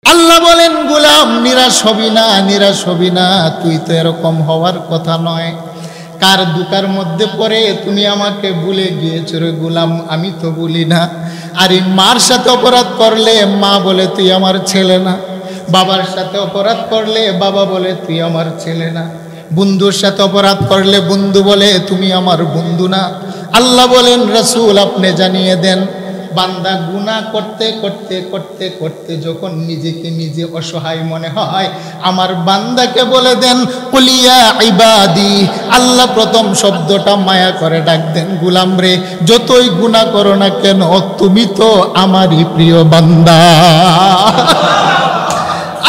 আল্লাহ বলেন, গোলাম নিরাশ হবি না, নিরাশ হবি না, তুই তো এরকম হওয়ার কথা নয়। কার দুকার মধ্যে পড়ে তুমি আমাকে ভুলে গিয়েছো রে গোলাম? আমি তো ভুলি না। আর এই মার সাথে অপরাধ করলে মা বলে তুই আমার ছেলে না, বাবার সাথে অপরাধ করলে বাবা বলে তুই আমার ছেলে না, বন্ধুর সাথে অপরাধ করলে বন্ধু বলে তুমি আমার বন্ধু না। আল্লাহ বলেন, রাসূল আপনি জানিয়ে দেন, বান্দা গুনাহ করতে করতে করতে করতে যখন নিজেকে নিজে অসহায় মনে হয়, আমার বান্দাকে বলে দেন কুলিয়া ইবাদি। আল্লাহ প্রথম শব্দটা মায়া করে ডাক দেন, গোলাম রে যতই গুনাহ করো না কেন তুমি তো আমারই প্রিয় বান্দা।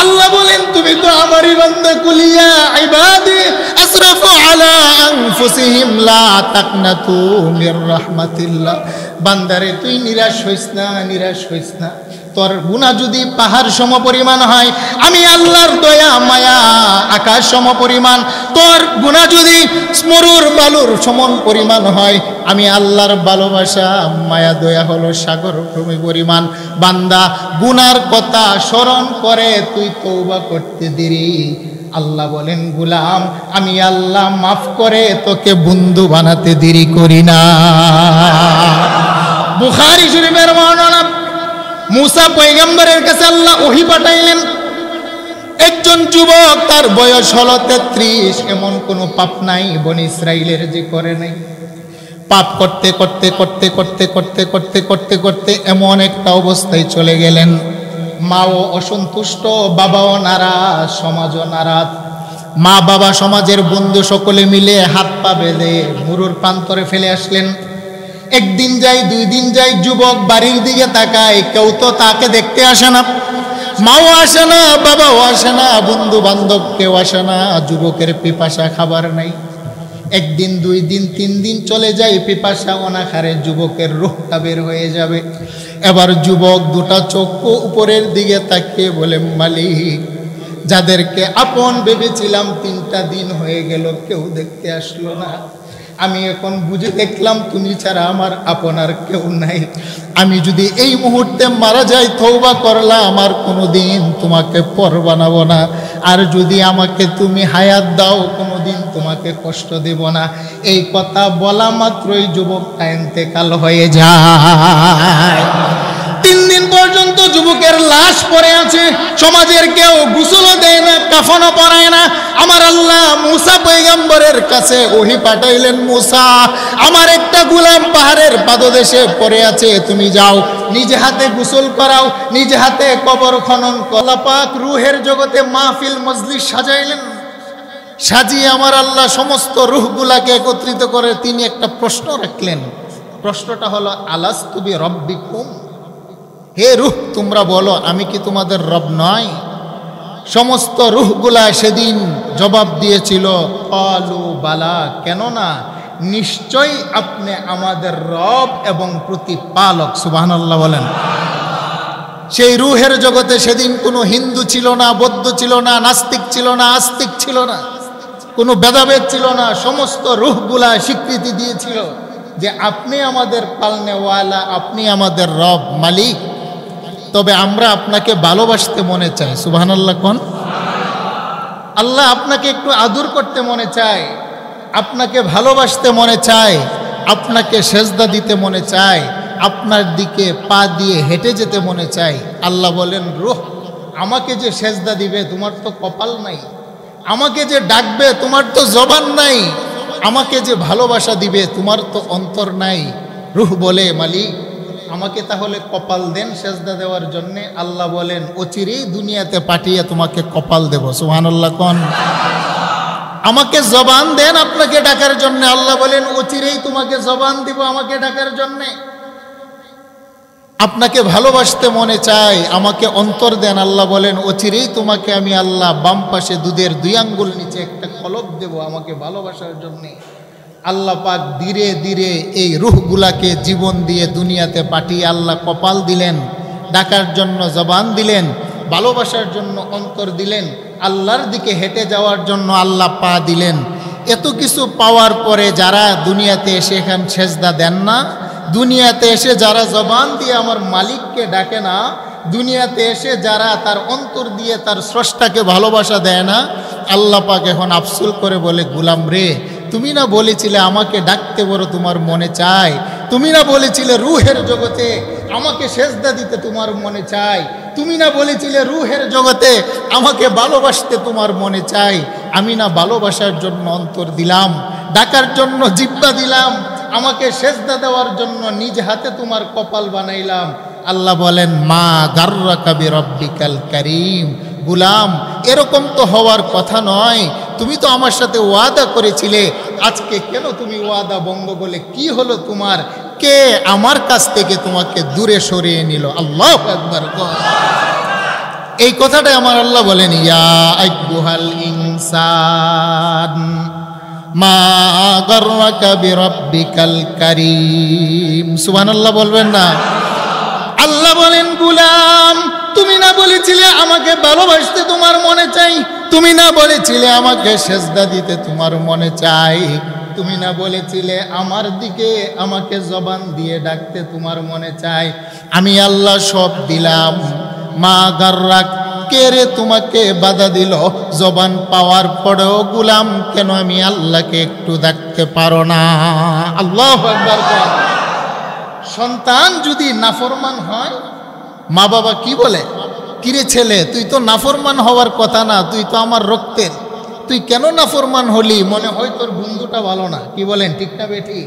আল্লাহ বলেন তুমি তো আমারই বান্দা। কুলিয়া ইবাদি আসরাফু আলা আনফুসিহিম লা তাকনাতু মির রাহমাতিল্লাহ। বান্দারে তুই নিরাশ হইস না, নিরাশ হইস না। তোর গুনাহ যদি পাহাড় সম পরিমাণ হয়, আমি আল্লাহর দয়া মায়া আকাশ সম পরিমাণ। তোর গুনাহ যদি মরুর বালুর সমান পরিমাণ হয়, আমি আল্লাহর ভালোবাসা মায়া দয়া হলো সাগর পরিমাণ। বান্দা গুনার কথা স্মরণ করে তুই তওবা করতে দেরি, আল্লাহ বলেন গোলাম আমি আল্লাহ মাফ করে তোকে বন্ধু বানাতে দেরি করি না। বুখারী শরীফের বর্ণনা, মুসা পয়গম্বরের কাছে আল্লাহ ওহী পাঠাইলেন। একজন যুবক, তার বয়স হলো 33, এমন কোনো পাপ নাই বনি ইসরাইলের যে করে নাই। পাপ করতে করতে করতে করতে করতে করতে করতে করতে এমন একটা অবস্থায় চলে গেলেন, মাও অসন্তুষ্ট, বাবাও নারাজ, সমাজও নারাজ। মা বাবা সমাজের বন্ধু সকলে মিলে হাত পা বেঁধে মরুর প্রান্তরে ফেলে আসলেন। একদিন যাই, 2 দিন যাই, যুবক বাড়ির দিকে তাকায়, কেউ তো তাকে দেখতে আসে না। মাও আসে না, বাবাও আসে না, বন্ধু বান্ধব কেউ আসে না। যুবকের পিপাসা, খাবার নাই। 1 দিন 2 দিন 3 দিন চলে যায়, পিপাসা অনাহারে যুবকের রূহটা বের হয়ে যাবে। এবার যুবক দুটা চক্ষু উপরের দিকে তাকিয়ে বলে, মালিক যাদেরকে আপন ভেবেছিলাম 3টা দিন হয়ে গেল কেউ দেখতে আসলো না। আমি এখন বুঝে দেখলাম তুমি ছাড়া আমার আপন আর কেউ নাই। আমি যদি এই মুহূর্তে মারা যাই, তওবা করলাম আমার কোনোদিন তোমাকে পর বানাবো না। আর যদি আমাকে তুমি হায়াত দাও, কোনোদিন তোমাকে কষ্ট দেব না। এই কথা বলা মাত্রই যুবকটা ইন্তেকাল হয়ে যায়। 3 দিন পর্যন্ত যুবকের লাশ পড়ে আছে। সমাজের কেউ গোসলও দেয় না, কাফনও পরায় না। আমার আল্লাহ মুসা পয়গম্বরের কাছে ওহী পাঠাইলেন, মুসা আমার একটা গোলাম পাহাড়ের পাদদেশে পড়ে আছে, তুমি যাও নিজে হাতে গোসল করাও, নিজে হাতে কবর খনন। আল্লাহ পাক রূহের জগতে মাহফিল মজলিস সাজাইলেন। সাজিয়ে আমার আল্লাহ সমস্ত রূহগুলাকে একত্রিত করে তিনি একটা প্রশ্ন রাখলেন। প্রশ্নটা হলো, আলাস্তু বিরব্বিকুম, হে রূহ তোমরা বলো আমি কি তোমাদের রব নয়? সমস্ত রূহগুলা সেদিন জবাব দিয়েছিল, ক্বালু বালা, কেন না, নিশ্চয়ই আপনি আমাদের রব এবং প্রতিপালক। সুবহানাল্লাহ বলেন। সেই রূহের জগতে সেদিন কোনো হিন্দু ছিল না, বৌদ্ধ ছিল না, নাস্তিক ছিল না, আস্তিক ছিল না, কোনো ভেদাভেদ ছিল না। সমস্ত রূহগুলা স্বীকৃতি দিয়েছিল যে আপনি আমাদের পালনেওয়ালা, আপনি আমাদের রব, মালিক। তবে আমরা আপনাকে ভালোবাসতে মনে চাই। সুবহানাল্লাহ কোন? আল্লাহ আপনাকে একটু আদর করতে মনে চায়, আপনাকে ভালোবাসতে মনে চায়, আপনাকে সেজদা দিতে মনে চায়, আপনার দিকে পা দিয়ে হেঁটে যেতে মনে চায়। আল্লাহ বলেন, রূহ আমাকে যে সেজদা দিবে তোমার তো কপাল নাই, আমাকে যে ডাকবে তোমার তো জবান নাই, আমাকে যে ভালোবাসা দিবে তোমার তো অন্তর নাই। রূহ বলে, মালিক আমাকে তাহলে কপাল দেন সেজদা দেওয়ার জন্যে। আল্লাহ বলেন, অচিরেই দুনিয়াতে পাঠিয়ে তোমাকে কপাল দেব। সুবহানাল্লাহ কোন? আমাকে জবান দেন আপনাকে ডাকার জন্য। আল্লাহ বলেন, অচিরেই তোমাকে জবান দিব আমাকে ডাকার জন্যে। আপনাকে ভালোবাসতে মনে চাই, আমাকে অন্তর দেন। আল্লাহ বলেন, অচিরেই তোমাকে আমি আল্লাহ বাম পাশে দুধের 2 আঙ্গুল নিচে একটা কলব দেব আমাকে ভালোবাসার জন্যে। আল্লাহ পাক ধীরে ধীরে এই রূহগুলাকে জীবন দিয়ে দুনিয়াতে পাঠিয়ে আল্লাহ কপাল দিলেন, ডাকার জন্য জবান দিলেন, ভালোবাসার জন্য অন্তর দিলেন, আল্লাহর দিকে হেঁটে যাওয়ার জন্য আল্লাহ পা দিলেন। এত কিছু পাওয়ার পরে যারা দুনিয়াতে এসে এখান সেজদা দেন না, দুনিয়াতে এসে যারা জবান দিয়ে আমার মালিককে ডাকে না, দুনিয়াতে এসে যারা তার অন্তর দিয়ে তার স্রষ্টাকে ভালোবাসা দেয় না, আল্লাহ পাক এখন আফসোস করে বলে, গোলাম রে, তুমি না বলেছিলে আমাকে ডাকতে বড় তোমার মনে চায়, তুমি না বলেছিলে রুহের জগতে আমাকে সেজদা দিতে তোমার মনে চায়, তুমি না বলেছিলে রুহের জগতে আমাকে ভালোবাসতে তোমার মনে চায়, আমি না ভালোবাসার জন্য অন্তর দিলাম, ডাকার জন্য জিহ্বা দিলাম, আমাকে সেজদা দেওয়ার জন্য নিজ হাতে তোমার কপাল বানাইলাম। আল্লাহ বলেন, মা গাররাকা বিরব্বিকাল কারীম, গোলাম এরকম তো হওয়ার কথা নয়, তুমি তো আমার সাথে ওয়াদা করেছিলে, আজকে কেন তুমি ওয়াদা ভঙ্গ করলে? কি হলো তোমার? কে আমার কাছ থেকে তোমাকে দূরে সরিয়ে নিল? আল্লাহু আকবার। এই কথাটাই আমার আল্লাহ বলেন, ইয়া আইয়ুহাল ইনসান মা গাররাকা বিরব্বিকাল কারীম। সুবহানাল্লাহ বলবেন না? আল্লাহ বলেন, গোলাম তুমি না বলেছিলে আমাকে ভালোবাসতে তোমার মনে চাই, তুমি না বলেছিলে আমাকে সেজদা দিতে তোমার মনে চাই, তুমি না বলেছিলে আমার দিকে আমাকে জবান দিয়ে ডাকতে তোমার মনে চাই, আমি আল্লাহ সব দিলাম। মা গাররাক, কে রে তোমাকে বাধা দিল? জবান পাওয়ার পরেও গোলাম কেন আমি আল্লাহকে একটু ডাকতে পারো না? আল্লাহু আকবার। সন্তান যদি নাফরমান হয়, মা বাবা কি বলে, কিরে ছেলে তুই তো নাফরমান হওয়ার কথা না, তুই তো আমার রক্তের, তুই কেন নাফরমান হলি? মনে হয় তোর বন্ধুটা ভালো না। কি বলেন, ঠিক না বেঠি?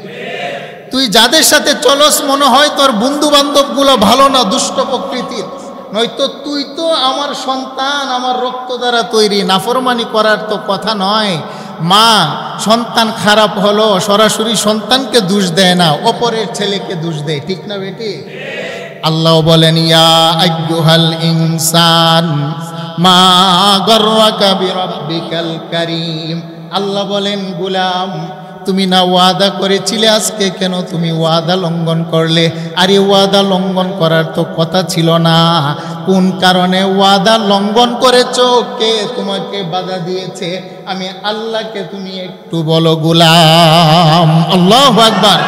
তুই যাদের সাথে চলস মনে হয় তোর বন্ধু বান্ধবগুলো ভালো না, দুষ্ট প্রকৃতির, নয়তো তুই তো আমার সন্তান, আমার রক্ত দ্বারা তৈরি, নাফরমানি করার তো কথা নয়। মা সন্তান খারাপ হলো সরাসরি সন্তানকে দোষ দেয় না, অপরের ছেলেকে দোষ দেয়, ঠিক না বেটি? আল্লাহ বলেন, ইয়া আইয়ুহাল ইনসান মা গাররাকা বিরব্বিকাল কারীম। আল্লাহ বলেন, গোলাম তুমি না ওয়াদা করেছিলে, আজকে কেন তুমি ওয়াদা লঙ্ঘন করলে? আর এই ওয়াদা লঙ্ঘন করার তো কথা ছিল না। কোন কারণে ওয়াদা লঙ্ঘন করেছো? কে তোমাকে বাধা দিয়েছে? আমি আল্লাহকে তুমি একটু বলো গোলাম। আল্লাহু আকবার।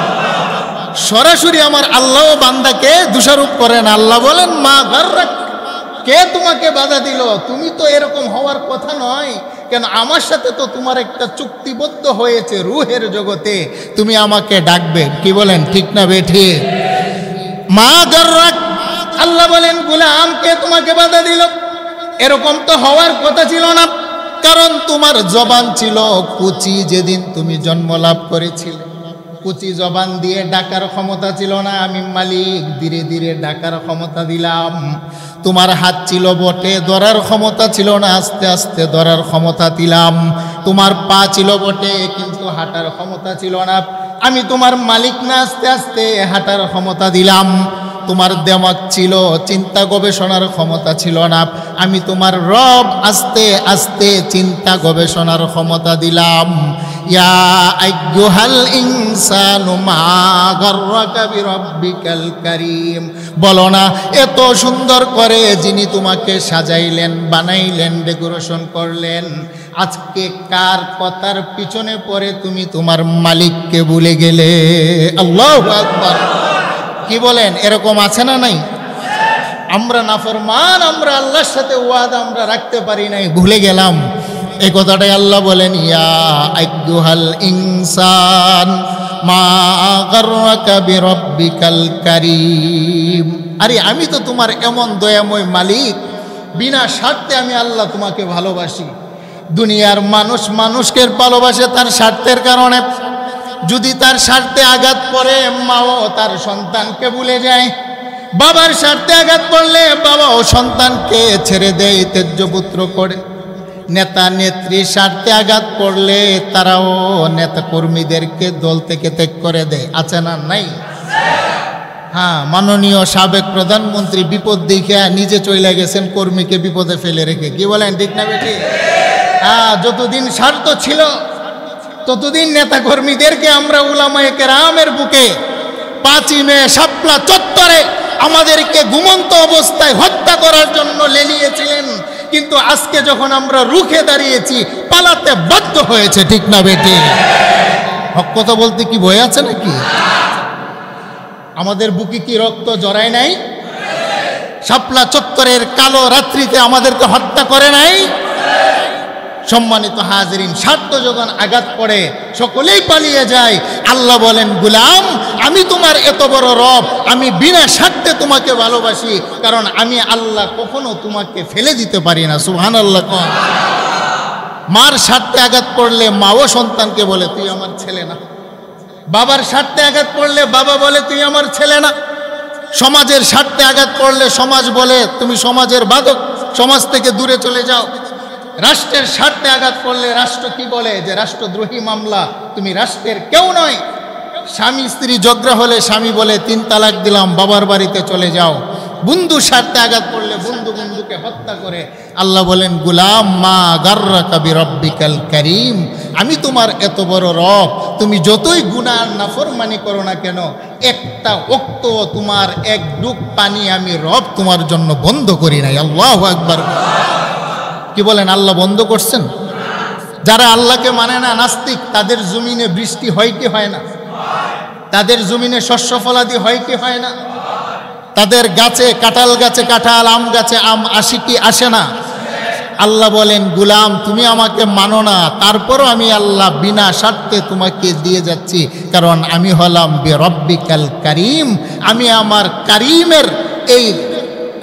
সরাসরি আমার আল্লাহ বান্দাকে দোষারোপ করেন। আল্লাহ বলেন, মা গাররাক, কে তোমাকে বাধা দিল? তুমি তো এরকম হওয়ার কথা নয়। কেন? আমার সাথে তো তোমার একটা চুক্তিবদ্ধ হয়েছে রুহের জগতে, তুমি আমাকে ডাকবে। কি বলেন, ঠিক না বেঠি? মা গাররাক, আল্লাহ বলেন, গোলাম কে তোমাকে বাধা দিল? এরকম তো হওয়ার কথা ছিল না, কারণ তোমার জবান ছিল কুচি। যেদিন তুমি জন্ম লাভ করেছিলে, কুচি জবান দিয়ে ডাকার ক্ষমতা ছিল না, আমি মালিক ধীরে ধীরে ডাকার ক্ষমতা দিলাম। তোমার হাত ছিল বটে, ধরার ক্ষমতা ছিল না, আস্তে আস্তে ধরার ক্ষমতা দিলাম। তোমার পা ছিল বটে, কিন্তু হাঁটার ক্ষমতা ছিল না, আমি তোমার মালিক না, আস্তে আস্তে হাঁটার ক্ষমতা দিলাম। তোমার দেমাগ ছিল, চিন্তা গবেষণার ক্ষমতা ছিল না, আমি তোমার রব, আস্তে আস্তে চিন্তা গবেষণার ক্ষমতা দিলাম। ইয়া আইয়ুহাল ইনসানু মা গাররাকা বিরব্বিকাল কারীম। বলো না, এত সুন্দর করে যিনি তোমাকে সাজাইলেন, বানাইলেন, ডেকোরেশন করলেন, আজকে কার কথার পিছনে পড়ে তুমি তোমার মালিককে ভুলে গেলে? আল্লাহু আকবার। কি বলেন, এরকম আছে না নাই? আমরা নাফরমান, আমরা আল্লাহর সাথে ওয়াদা আমরা রাখতে পারি নাই, ভুলে গেলাম। এই কথাটাই আল্লাহ বলেন, ইয়া আইয়ুহাল ইনসান মা গাররাকা বিরব্বিকাল কারীম। আরে আমি তো তোমার এমন দয়াময় মালিক, বিনা স্বার্থে আমি আল্লাহ তোমাকে ভালোবাসি। দুনিয়ার মানুষ মানুষকে ভালোবাসে তার স্বার্থের কারণে, যদি তার স্বার্থে আঘাত পড়ে মাও তার সন্তানকে ভুলে যায়, বাবার স্বার্থে আঘাত পড়লে বাবাও সন্তানকে ছেড়ে দেয়, তেজ্যপুত্র করে। নেতা নেত্রীর স্বার্থে আঘাত পড়লে তারাও নেতা কর্মীদেরকে দল থেকে ত্যাগ করে দেয়, আছে না নাই? হ্যাঁ, মাননীয় সাবেক প্রধানমন্ত্রী বিপদ দেখে নিজে চলে গেছেন কর্মীকে বিপদে ফেলে রেখে। কি বলেন, ঠিক না বেটি? হ্যাঁ, যতদিন স্বার্থ ছিল ততদিন নেতা কর্মীদেরকে আমরা উলামায়ে কেরামের বুকে 5ই মে শাপলা চত্বরে আমাদেরকে ঘুমন্ত অবস্থায় হত্যা করার জন্য লেলিয়েছিলেন, কিন্তু আজকে যখন আমরা রুখে দাঁড়িয়েছি পালাতে বাধ্য হয়েছে, ঠিক না বেটি? হক কথা বলতে কি ভয় আছে নাকি? আমাদের বুকে কি রক্ত জড়ায় নাই? শাপলা চত্বরের কালো রাত্রিতে আমাদেরকে হত্যা করে নাই? সম্মানিত হাজিরিন, স্বার্থ যখন আঘাত পড়ে সকলেই পালিয়ে যায়। আল্লাহ বলেন, গুলাম আমি তোমার এত বড় রব, আমি বিনা স্বার্থে তোমাকে ভালোবাসি, কারণ আমি আল্লাহ কখনো তোমাকে ফেলে দিতে পারি না। সুবহানাল্লাহ। মার স্বার্থে আঘাত পড়লে মাও সন্তানকে বলে তুই আমার ছেলে না। বাবার স্বার্থে আঘাত পড়লে বাবা বলে তুই আমার ছেলে না। সমাজের স্বার্থে আঘাত পড়লে সমাজ বলে তুমি সমাজের বাদক, সমাজ থেকে দূরে চলে যাও। রাষ্ট্রের স্বার্থে আঘাত করলে রাষ্ট্র কি বলে যে রাষ্ট্রদ্রোহী মামলা, তুমি রাষ্ট্রের কেউ নয়। স্বামী স্ত্রী ঝগড়া হলে স্বামী বলে 3 তালাক দিলাম, বাবার বাড়িতে চলে যাও। বন্ধু স্বার্থে আঘাত করলে বন্ধু বন্ধুকে হত্যা করে। আল্লাহ বলেন, গুলাম মা গাররাকা বিরব্বিকাল কারীম, আমি তোমার এত বড় রব, তুমি যতই গুনাহ নাফরমানি করো না কেন, একটা ওক্ত তোমার এক ডুব পানি আমি রব তোমার জন্য বন্ধ করি নাই। আল্লাহু আকবার। কি বলেন, আল্লাহ বন্ধ করছেন? যারা আল্লাহকে মানে না, নাস্তিক, তাদের জমিনে বৃষ্টি হয় কি হয় না? তাদের জমিনে শস্য ফলাদি হয় কি হয় না? তাদের গাছে, কাঁঠাল গাছে কাঁঠাল, আম গাছে আম আসে কি আসে না? আল্লাহ বলেন, গুলাম তুমি আমাকে মানো না, তারপরও আমি আল্লাহ বিনা স্বার্থে তোমাকে দিয়ে যাচ্ছি, কারণ আমি হলাম বিরব্বিকাল কারীম। আমি আমার কারীমের এই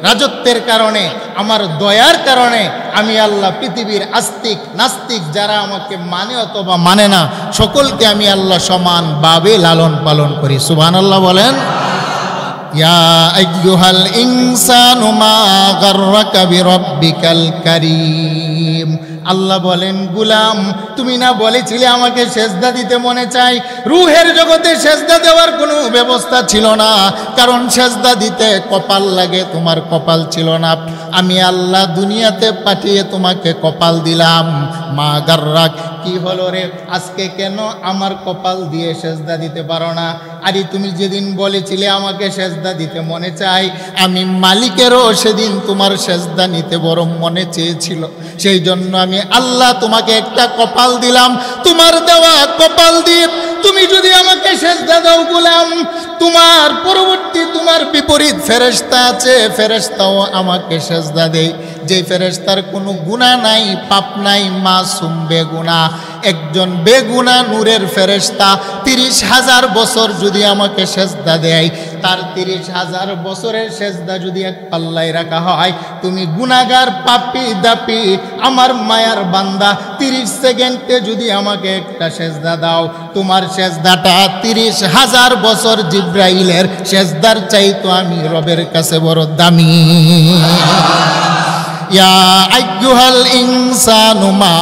রাজত্বের কারণে, আমার দয়ার কারণে আমি আল্লাহ পৃথিবীর আস্তিক নাস্তিক যারা আমাকে মানে অথবা মানে না, সকলকে আমি আল্লাহ সমানভাবে লালন পালন করি। সুবহানাল্লাহ বলেন। ইয়া আইয়ুহাল ইনসানু মা গাররাকা বিরব্বিকাল কারীম। আল্লাহ বলেন, গুলাম তুমি না বলেছিলে আমাকে সেজদা দিতে মনে চাই? রুহের জগতে সেজদা দেওয়ার কোনো ব্যবস্থা ছিল না, কারণ সেজদা দিতে কপাল লাগে, তোমার কপাল ছিল না। আমি আল্লাহ দুনিয়াতে পাঠিয়ে তোমাকে কপাল দিলাম। মা গাররাক, কি হলো রে আজকে কেন আমার কপাল দিয়ে সেজদা দিতে পারো না? আরে তুমি যেদিন বলেছিলে আমাকে সেজদা দিতে মনে চাই, আমি মালিকেরও সেদিন তোমার সেজদা নিতে বড় মনে চেয়েছিল, সেই জন্য আমি আল্লাহ তোমাকে একটা কপাল দিলাম। তোমার দেওয়া কপাল দিয়ে তুমি যদি আমাকে সেজদা দাও গুলাম, তোমার পরবর্তী তোমার বিপরীত ফেরেশতা আছে, ফেরেশতাও আমাকে সেজদা দেয়। যে ফেরেশতার কোনো গুনাহ নাই, পাপ নাই, মাসুম বেগুনাহ, একজন বেগুনাহ নূরের ফেরেশতা 30,000 বছর যদি আমাকে সেজদা দেয়, তার 30,000 বছরের সেজদা যদি এক পাল্লায় রাখা হয়, তুমি গুনাহগার পাপী দাপী আমার মায়ার বান্দা 30 সেকেন্ডে যদি আমাকে একটা সেজদা দাও, তোমার সেজদাটা 30,000 বছর জিব্রাইলের সেজদার চাইতো আমি রবের কাছে বড় দামি। ইয়া আইয়ুহাল ইনসানু মা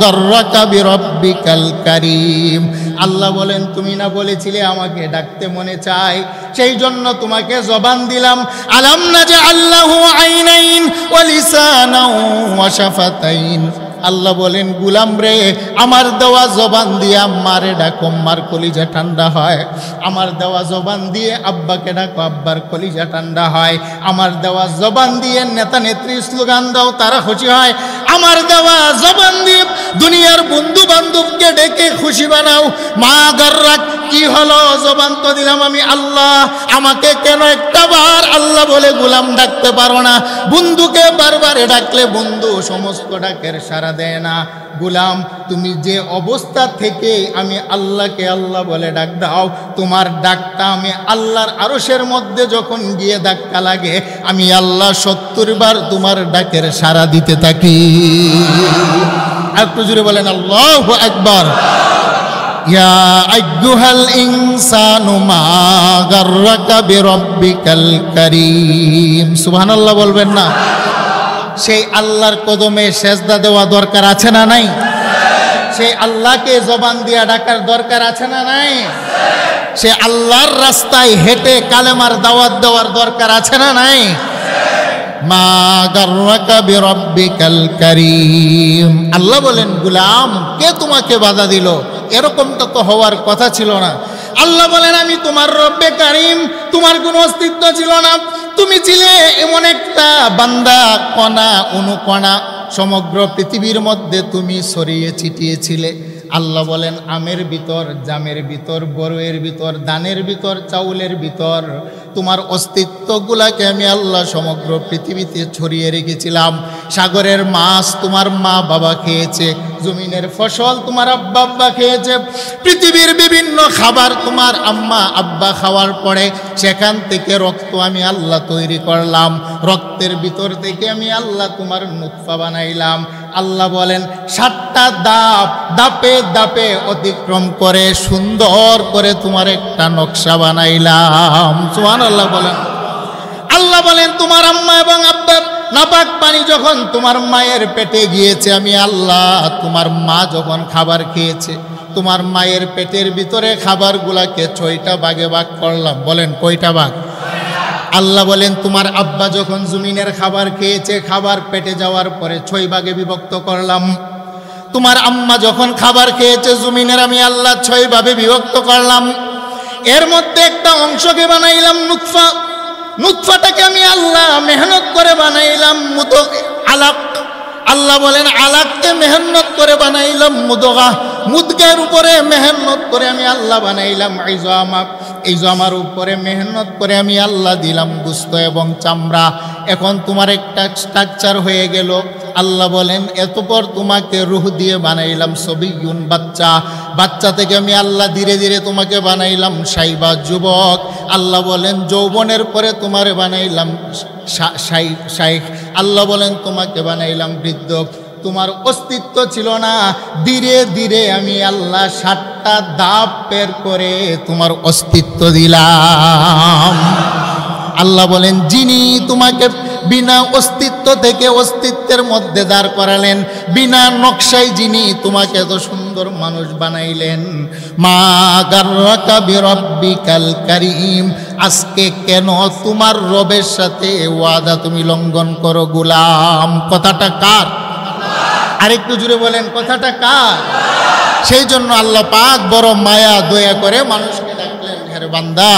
গাররাকা বিরব্বিকাল কারীম। আল্লাহ বলেন, তুমি না বলেছিলে আমাকে ডাকতে মনে চাই, সেই জন্য তোমাকে জবান দিলাম। আলাম নাজআল লাহু আইনাইন ওয়া লিসানাও ওয়া শাফাতাইন। আল্লাহ বলেন, গুলাম রে আমার দেওয়া জবান দিয়ে আম্মারে ডাকো, আম্মার কলিজা ঠান্ডা হয়। আমার দেওয়া জবান দিয়ে আব্বাকে ডাকো, আব্বার কলিজা ঠান্ডা হয়। আমার দেওয়া জবান দিয়ে নেতা নেত্রী স্লোগান দাও, তারা খুশি হয়। আমার দেওয়া জবান দিয়ে দুনিয়ার বন্ধু বান্ধবকে ডেকে খুশি বানাও। মা গাররাক, কি হলো? জবান তো দিলাম আমি আল্লাহ, আমাকে কেন একটা বার আল্লাহ বলে গুলাম ডাকতে পারো না? বন্ধুকে বারবারে ডাকলে বন্ধু সমস্ত ডাকের সাড়া দেয় না। গুলাম তুমি যে অবস্থা থেকে আমি আল্লাহকে আল্লাহ বলে ডাক দাও, তোমার ডাকটা আমি আল্লাহর আরশের মধ্যে যখন গিয়ে ধাক্কা লাগে, আমি আল্লাহ 70 বার তোমার ডাকের সাড়া দিতে থাকি। একটু জোরে বলেন আল্লাহু আকবার। ইয়া আইয়ুহাল ইনসানু মা গাররাকা বিরব্বিকাল কারীম। সুবহানাল্লাহ বলবেন না? সেই আল্লাহর কদমে সেজদা দেওয়া দরকার আছে না নাই? সেই আল্লাহকে জবান দিয়া ডাকার দরকার আছে না নাই? সে আল্লাহর রাস্তায় হেঁটে কালেমার দাওয়াত দেওয়ার দরকার আছে না নাই? মা গাররাকা বিরব্বিকাল কারীম। আল্লাহ বলেন, গুলাম কে তোমাকে বাধা দিল? এরকমটা তো হওয়ার কথা ছিল না। আল্লাহ বলেন, আমি তোমার রব্বে কারীম, তোমার কোনো অস্তিত্ব ছিল না। তুমি ছিলে এমন একটা বান্দা, কণা অনুকণা সমগ্র পৃথিবীর মধ্যে তুমি ছড়িয়ে ছিটিয়েছিলে। আল্লাহ বলেন, আমের ভিতর, জামের ভিতর, বড়ের ভিতর, দানের ভিতর, চাউলের ভিতর, তোমার অস্তিত্বগুলাকে আমি আল্লাহ সমগ্র পৃথিবীতে ছড়িয়ে রেখেছিলাম। সাগরের মাছ তোমার মা বাবা খেয়েছে, জমিনের ফসল তোমার আব্বা আব্বা খেয়েছে, পৃথিবীর বিভিন্ন খাবার তোমার আম্মা আব্বা খাওয়ার পরে সেখান থেকে রক্ত আমি আল্লাহ তৈরি করলাম, রক্তের ভিতর থেকে আমি আল্লাহ তোমার নুতফা বানাইলাম। আল্লাহ বলেন 7টা ধাপ, ধাপে ধাপে অতিক্রম করে সুন্দর করে তোমার একটা নকশা বানাইলাম। সুবহানাল্লাহ বলেন। আল্লাহ বলেন তোমার আম্মা এবং আব্বা নাপাক পানি যখন তোমার মায়ের পেটে গিয়েছে, আমি আল্লাহ তোমার মা যখন খাবার খেয়েছে, তোমার মায়ের পেটের ভিতরে খাবারগুলাকে 6টা ভাগে ভাগ করলাম। বলেন কয়টা ভাগ? আল্লাহ বলেন তোমার আব্বা যখন জমিনের খাবার খেয়েছে, খাবার পেটে যাওয়ার পরে 6 ভাগে বিভক্ত করলাম। তোমার আম্মা যখন খাবার খেয়েছে জমিনের, আমি আল্লাহ 6 ভাগে বিভক্ত করলাম। এর মধ্যে একটা অংশকে বানাইলাম নুতফা, নুতফাটাকে আমি আল্লাহ মেহনত করে বানাইলাম আলাক। আল্লাহ বলেন আলাককে মেহনত করে বানাইলাম মুদগা, মুদগার উপরে মেহনত করে আমি আল্লাহ বানাইলাম ইজামা, ইজামার উপরে মেহনত করে আমি আল্লাহ দিলাম গোশত এবং চামড়া। এখন তোমার একটা স্ট্রাকচার হয়ে গেল। আল্লাহ বলেন এতপর তোমাকে রূহ দিয়ে বানাইলাম সবিয়ুন, বাচ্চা, বাচ্চা থেকে আমি আল্লাহ ধীরে ধীরে তোমাকে বানাইলাম শাইবা, যুবক। আল্লাহ বলেন যৌবনের পরে তোমারে বানাইলাম শাইখ। আল্লাহ বলেন তোমাকে বানাইলাম বৃদ্ধ। তোমার অস্তিত্ব ছিল না, ধীরে ধীরে আমি আল্লাহ 7টা ধাপ বের করে তোমার অস্তিত্ব দিলাম। আল্লাহ বলেন যিনি তোমাকে বিনা অস্তিত্ব থেকে অস্তিত্বের মধ্যে দাঁড় করালেন, বিনা নকশায় যিনি তোমাকে এত সুন্দর মানুষ বানাইলেন, মা গাররাকা বিরাব্বিকাল কারীম, আজকে কেন তোমার রবের সাথে ওয়াদা তুমি লঙ্ঘন করো গোলাম? কথাটা কার? আরেকটু জুড়ে বলেন কথাটা কার? সেই জন্য আল্লাহ পাক বড় মায়া দয়া করে মানুষকে ডাকলেন, হে বান্দা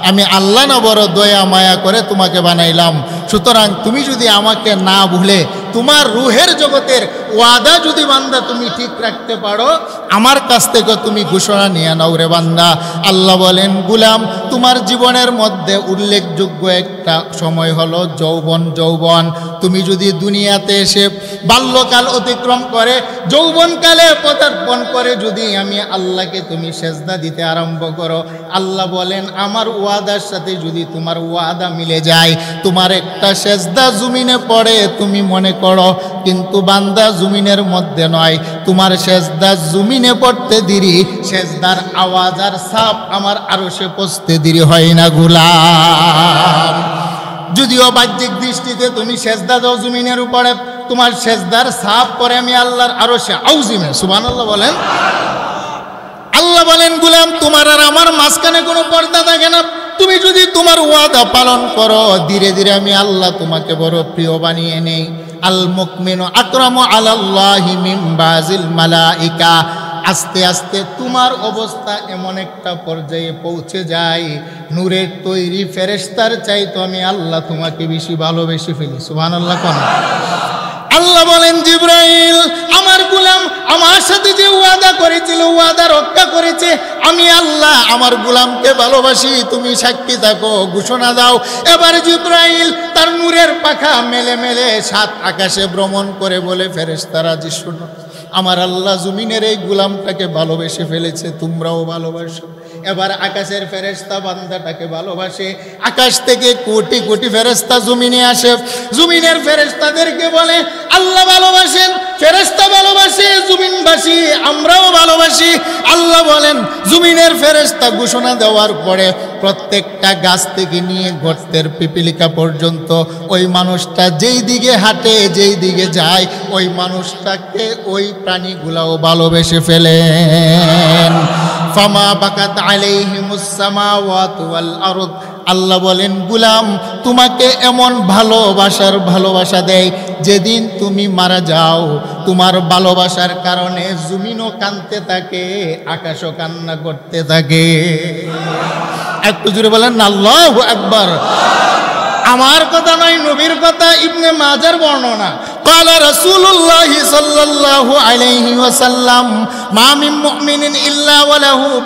আমি আল্লাহ না বড় দয়া মায়া করে তোমাকে বানাইলাম, সুতরাং তুমি যদি আমাকে না ভুলে তোমার রুহের জগতের ওয়াদা যদি বান্দা তুমি ঠিক রাখতে পারো, আমার কাছ থেকে তুমি ঘোষণা নিয়ে নাও রে বান্দা। আল্লাহ বলেন গুলাম তোমার জীবনের মধ্যে উল্লেখযোগ্য একটা সময় হলো যৌবন। যৌবন তুমি যদি দুনিয়াতে এসে বাল্যকাল অতিক্রম করে যৌবনকালে পদার্পণ করে যদি আমি আল্লাহকে তুমি সেজদা দিতে আরম্ভ করো, আল্লাহ বলেন আমার ওয়াদার সাথে যদি তোমার ওয়াদা মিলে যায়, তোমার একটা সেজদা জমিনে পড়ে তুমি মনে করো, কিন্তু বান্দা জমিনের মধ্যে নয়, তোমার সেজদা জমিনে পড়তে দেরি, সেজদার আওয়াজ আর সাপ আমার আরশে পৌঁছতে দেরি হয় না গোলাম। যদিও বাহ্যিক দৃষ্টিতে তুমি সেজদা দাও জমিনের উপরে, তোমার সেজদার সাপ পরে আমি আল্লাহর আরশে আউজিমে। সুবহানাল্লাহ বলেন। আল্লাহ বলেন গুলাম তোমার আর আমার মাঝখানে কোনো পর্দা থাকে না, তুমি যদি তোমার ওয়াদা পালন করো ধীরে ধীরে আমি আল্লাহ তোমাকে বড় প্রিয় বানিয়ে নেই। আল মুকমিনু আকরামু আলাল্লাহি মিন বাজিল মালাইকা, আস্তে আস্তে তোমার অবস্থা এমন একটা পর্যায়ে পৌঁছে যায় নূরের তৈরি ফেরেশতার চাইতো আমি আল্লাহ তোমাকে বেশি ভালোবেসে ফেলি। সুবহানাল্লাহ কোন আল্লাহ বলেন জিবরাইল আমার গোলাম আমার সাথে যে ওয়াদা করেছিল ওয়াদা রক্ষা করেছে, আমি আল্লাহ আমার গোলামকে ভালোবাসি, তুমি সাক্ষী থাকো, ঘোষণা দাও। এবার জিবরাইল তার নূরের পাখা মেলে মেলে 7 আকাশে ভ্রমণ করে বলে ফেরেশতারা জি শোনো, আমার আল্লাহ জমিনের এই গোলামটাকে ভালোবেসে ফেলেছে, তোমরাও ভালোবাসো। এবার আকাশের ফেরেশতা বান্দাটাকে ভালোবাসে, আকাশ থেকে কোটি কোটি ফেরেশতা জমিনে আসে, জমিনের ফেরেশতাদেরকে বলে আল্লাহ ভালোবাসেন, ফেরেশতা ভালোবাসে, জমিনবাসী আমরাও ভালোবাসি। আল্লাহ বলেন জমিনের ফেরেশতা ঘোষণা দেওয়ার পরে প্রত্যেকটা গাছ থেকে নিয়ে গর্তের পিপিলিকা পর্যন্ত ওই মানুষটা যেই দিকে হাঁটে যেই দিকে যায় ওই মানুষটাকে ওই প্রাণীগুলাও ভালোবেসে ফেলেন। ফামা বাকাত আলাইহিমুস সামাওয়াতু ওয়াল আরদ, আল্লাহ বলেন গুলাম তোমাকে এমন ভালোবাসা দেয় যেদিন তুমি মারা যাও তোমার ভালোবাসার কারণে জমিনও কাঁদতে থাকে, আকাশও কান্না করতে থাকে। একটু জোরে বলেন আল্লাহু আকবার। আমার কথা নয় নবীর কথা, ইবনে মাজার বর্ণনা। قال رسول الله صلى الله عليه وسلم ما من مؤمن إلا وله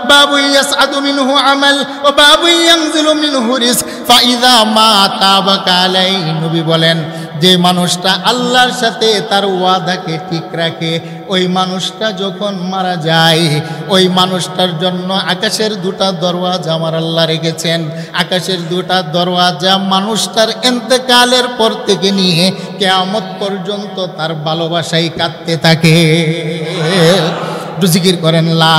باب يسعد منه عمل وباب ينزل منه رزق فإذا مات بكى عليه নবী বলেন যে মানুষটা আল্লাহর সাথে তার ওয়াদাকে ঠিক রাখে ওই মানুষটা যখন মারা যায় ওই মানুষটার জন্য আকাশের দুটা দরওয়াজা আমার আল্লাহ রেখেছেন আকাশের দুটা দরওয়াজা মানুষটার ইন্তেকালের পর থেকে নিয়ে কিয়ামত পর্যন্ত তার ভালোবাসায় কাঁদতে থাকে জিকির করেন লা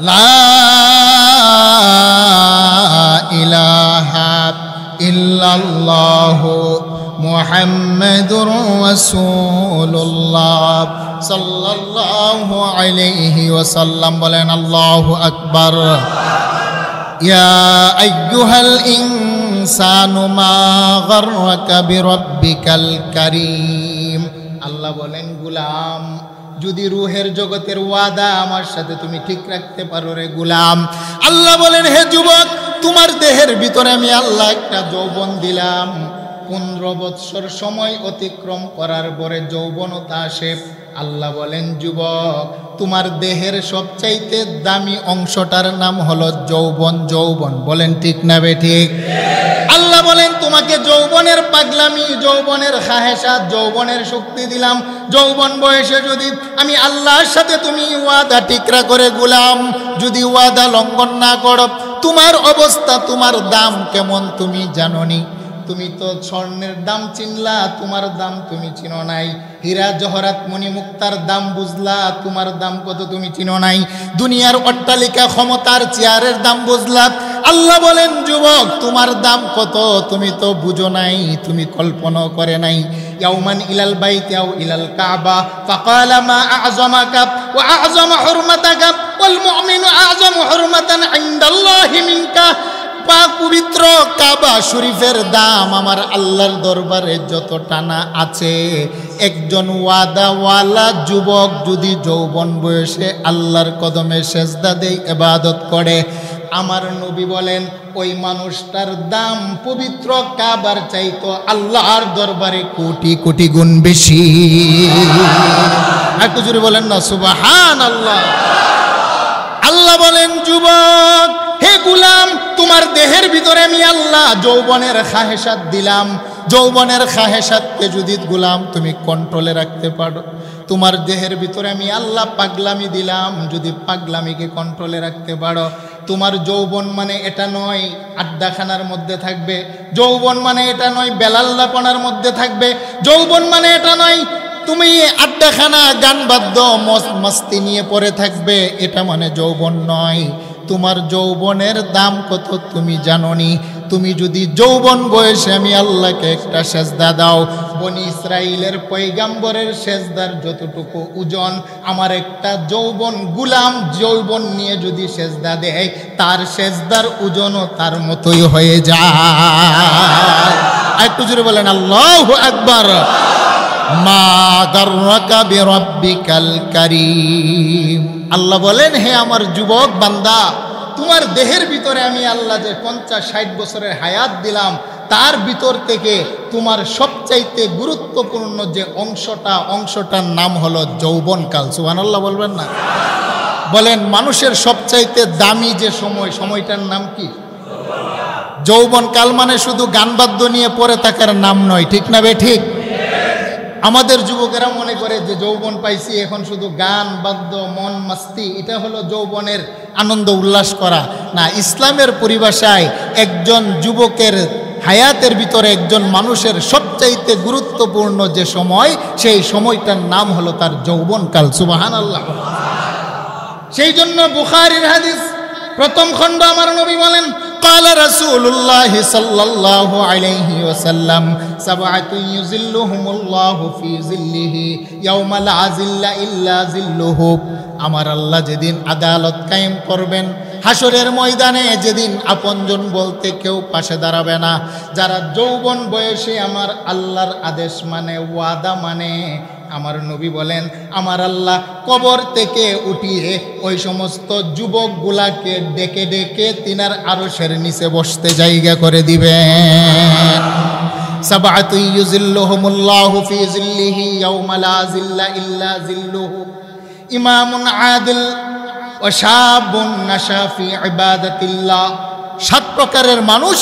লা ইলাহা ইল্লাল্লাহু মুহাম্মাদুর রাসূলুল্লাহ সাল্লাল্লাহু আলাইহি ওয়াসাল্লাম বলেন আল্লাহু আকবার ইয়া আইয়ুহাল ইনসানু মা গাররাকা বিরাব্বিকাল কারীম আল্লাহ বলেন গোলাম যদি রূহের জগতের ওয়াদা আমার সাথে তুমি ঠিক রাখতে পারো রে গোলাম আল্লাহ বলেন হে যুবক তোমার দেহের ভিতরে আমি আল্লাহ একটা যৌবন দিলাম 15 বৎসর সময় অতিক্রম করার পরে যৌবনতা আসে আল্লাহ বলেন যুবক তোমার দেহের সবচাইতে দামি অংশটার নাম হলো যৌবন যৌবন বলেন ঠিক না বেঠিক আল্লাহ বলেন তোমাকে যৌবনের পাগলামি যৌবনের খাহেসাত যৌবনের শক্তি দিলাম যৌবন বয়সে যদি আমি আল্লাহর সাথে তুমি ওয়াদা ঠিকরা করে গোলাম যদি ওয়াদা লঙ্ঘন না করো তোমার অবস্থা তোমার দাম কেমন তুমি জানোনি তুমি তো স্বর্ণের দাম চিনলা তোমার দাম তুমি চিনো নাই হীরা জহরাত মণি মুক্তার দাম বুঝলা তোমার দাম কত তুমি চিনো নাই দুনিয়ার অট্টালিকা ক্ষমতার চেয়ারের দাম বুঝলা আল্লাহ বলেন যুবক তোমার দাম কত তুমি তো বুঝো নাই তুমি কল্পনা করে নাই ইয়াউমান ইলাল বাইতি আও ইলাল কাবা ফাকালা মা আ'যামাকা ওয়া আ'যামা হুরমাতাকা ওয়াল মুমিনু আ'যামু হুরমাতান ইনদাল্লাহি মিনকা পাক পবিত্র কাবা শরীফের দাম আমার আল্লাহর দরবারে যত টানা আছে একজন ওয়াদাওয়ালা যুবক যদি যৌবন বয়সে আল্লাহর কদমে সেজদা দেয় ইবাদত করে আমার নবী বলেন ওই মানুষটার দাম পবিত্র কাবার চাইতো আল্লাহর দরবারে কোটি কোটি গুণ বেশি একটু জোরে বলেন না সুবহানাল্লাহ আল্লাহ বলেন যুবক হে গোলাম তোমার দেহের ভিতরে আমি আল্লাহ যৌবনের খাহেসাত দিলাম যৌবনের খাহেসাতকে যদি গোলাম তুমি কন্ট্রোলে রাখতে পারো তোমার দেহের ভিতরে আমি আল্লাহ পাগলামি দিলাম যদি পাগলামিকে কন্ট্রোলে রাখতে পারো তোমার যৌবন মানে এটা নয় আড্ডাখানার মধ্যে থাকবে যৌবন মানে এটা নয় বেলাল্লাপনার মধ্যে থাকবে যৌবন মানে এটা নয় তুমি আড্ডাখানা গান বাদ্য মস্তি নিয়ে পড়ে থাকবে এটা মানে যৌবন নয় তোমার যৌবনের দাম কত তুমি জানোনি তুমি যদি যৌবন বয়সে আমি আল্লাহকে একটা সেজদা দাও বনি ইসরাইলের পয়গাম্বরের সেজদার যতটুকু ওজন আমার একটা যৌবন গোলাম যৌবন নিয়ে যদি সেজদা দেয় তার সেজদার ওজনও তার মতোই হয়ে যায় একটু জোরে বলেন আল্লাহু আকবার মা গাররাকা বিরাব্বিকাল কারীম আল্লাহ বলেন হে আমার যুবক বান্দা তোমার দেহের ভিতরে আমি আল্লাহ যে 50-60 বছরের হায়াত দিলাম তার ভিতর থেকে তোমার সবচাইতে গুরুত্বপূর্ণ যে অংশটার নাম হলো যৌবনকাল সুবহানাল্লাহ বলবেন না বলেন মানুষের সবচাইতে দামি যে সময়টার নাম কি যৌবনকাল মানে শুধু গান বাদ্য নিয়ে পড়ে থাকার নাম নয় ঠিক না বে ঠিক আমাদের যুবকেরা মনে করে যে যৌবন পাইছি এখন শুধু গান বাদ্য মন মাস্তি এটা হলো যৌবনের আনন্দ উল্লাস করা না ইসলামের পরিভাষায় একজন যুবকের হায়াতের ভিতরে একজন মানুষের সবচাইতে গুরুত্বপূর্ণ যে সময় সেই সময়টার নাম হলো তার যৌবনকাল সুবহানাল্লাহ সেই জন্য বুখারীর হাদিস প্রথম খণ্ড আমার নবী বলেন قال رسول الله صلى الله عليه وسلم سبعة يظلهم الله في ظله يوم لا ظل إلا ظله আমার আল্লাহ যেদিন আদালত কায়েম করবেন হাসরের ময়দানে যেদিন আপনজন বলতে কেউ পাশে দাঁড়াবে না, যারা যৌবন বয়সে আমার আল্লাহর আদেশ মানে, ওয়াদা মানে, আমার নবী বলেন আমার আল্লাহ কবর থেকে উঠিয়ে ওই সমস্ত যুবকগুলাকে ডেকে ডেকে তিনার আরশের নিচে বসতে জায়গা করে দিবেন। সাবআতু ইউযিল্লুহুমুল্লাহু ফি যিল্লিহি ইয়াওমা লা যিল্লা ইল্লা যিল্লুহু, ইমামুন আদিল ওয়া শাবুন নাশা ফি ইবাদাতিল্লাহ। 7 প্রকারের মানুষ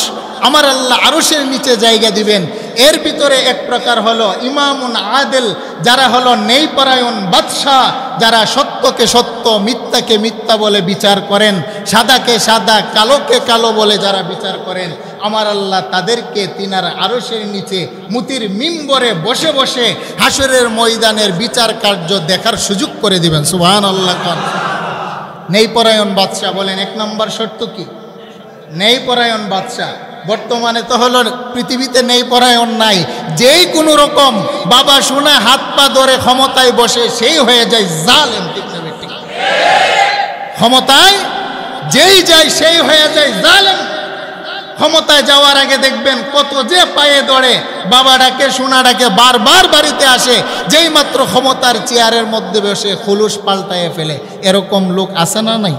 আমার আল্লাহ আরশের নিচে জায়গা দিবেন। এর ভিতরে এক প্রকার হলো ইমামুন আদিল, যারা হলো ন্যায়পরায়ণ বাদশাহ, যারা সত্যকে সত্য মিথ্যাকে মিথ্যা বলে বিচার করেন, সাদাকে সাদা কালোকে কালো বলে যারা বিচার করেন, আমার আল্লাহ তাদেরকে তিনার আরশের নিচে মুতির মিম্বরে বসে বসে হাসরের ময়দানের বিচার কার্য দেখার সুযোগ করে দিবেন। সুবহানাল্লাহ। ন্যায়পরায়ণ বাদশাহ বলেন 1 নম্বর শর্ত কি? ন্যায়পরায়ণ বাদশাহ। বর্তমানে তো হলো পৃথিবীতে ন্যায়পরায়ণ নাই, যেই কোনো রকম বাবা শোনা হাত পা ধরে ক্ষমতায় বসে সেই হয়ে যায় জালেম। ঠিক না ঠিক? ক্ষমতায় যেই যায় সেই হয়ে যায় জালেম। ক্ষমতায় যাওয়ার আগে দেখবেন কত যে পায়ে ধরে বাবা ডাকে সোনা ডাকে বারবার বাড়িতে আসে, যেই মাত্র ক্ষমতার চেয়ারের মধ্যে বসে খুলুস পাল্টায় ফেলে। এরকম লোক আছে না নাই?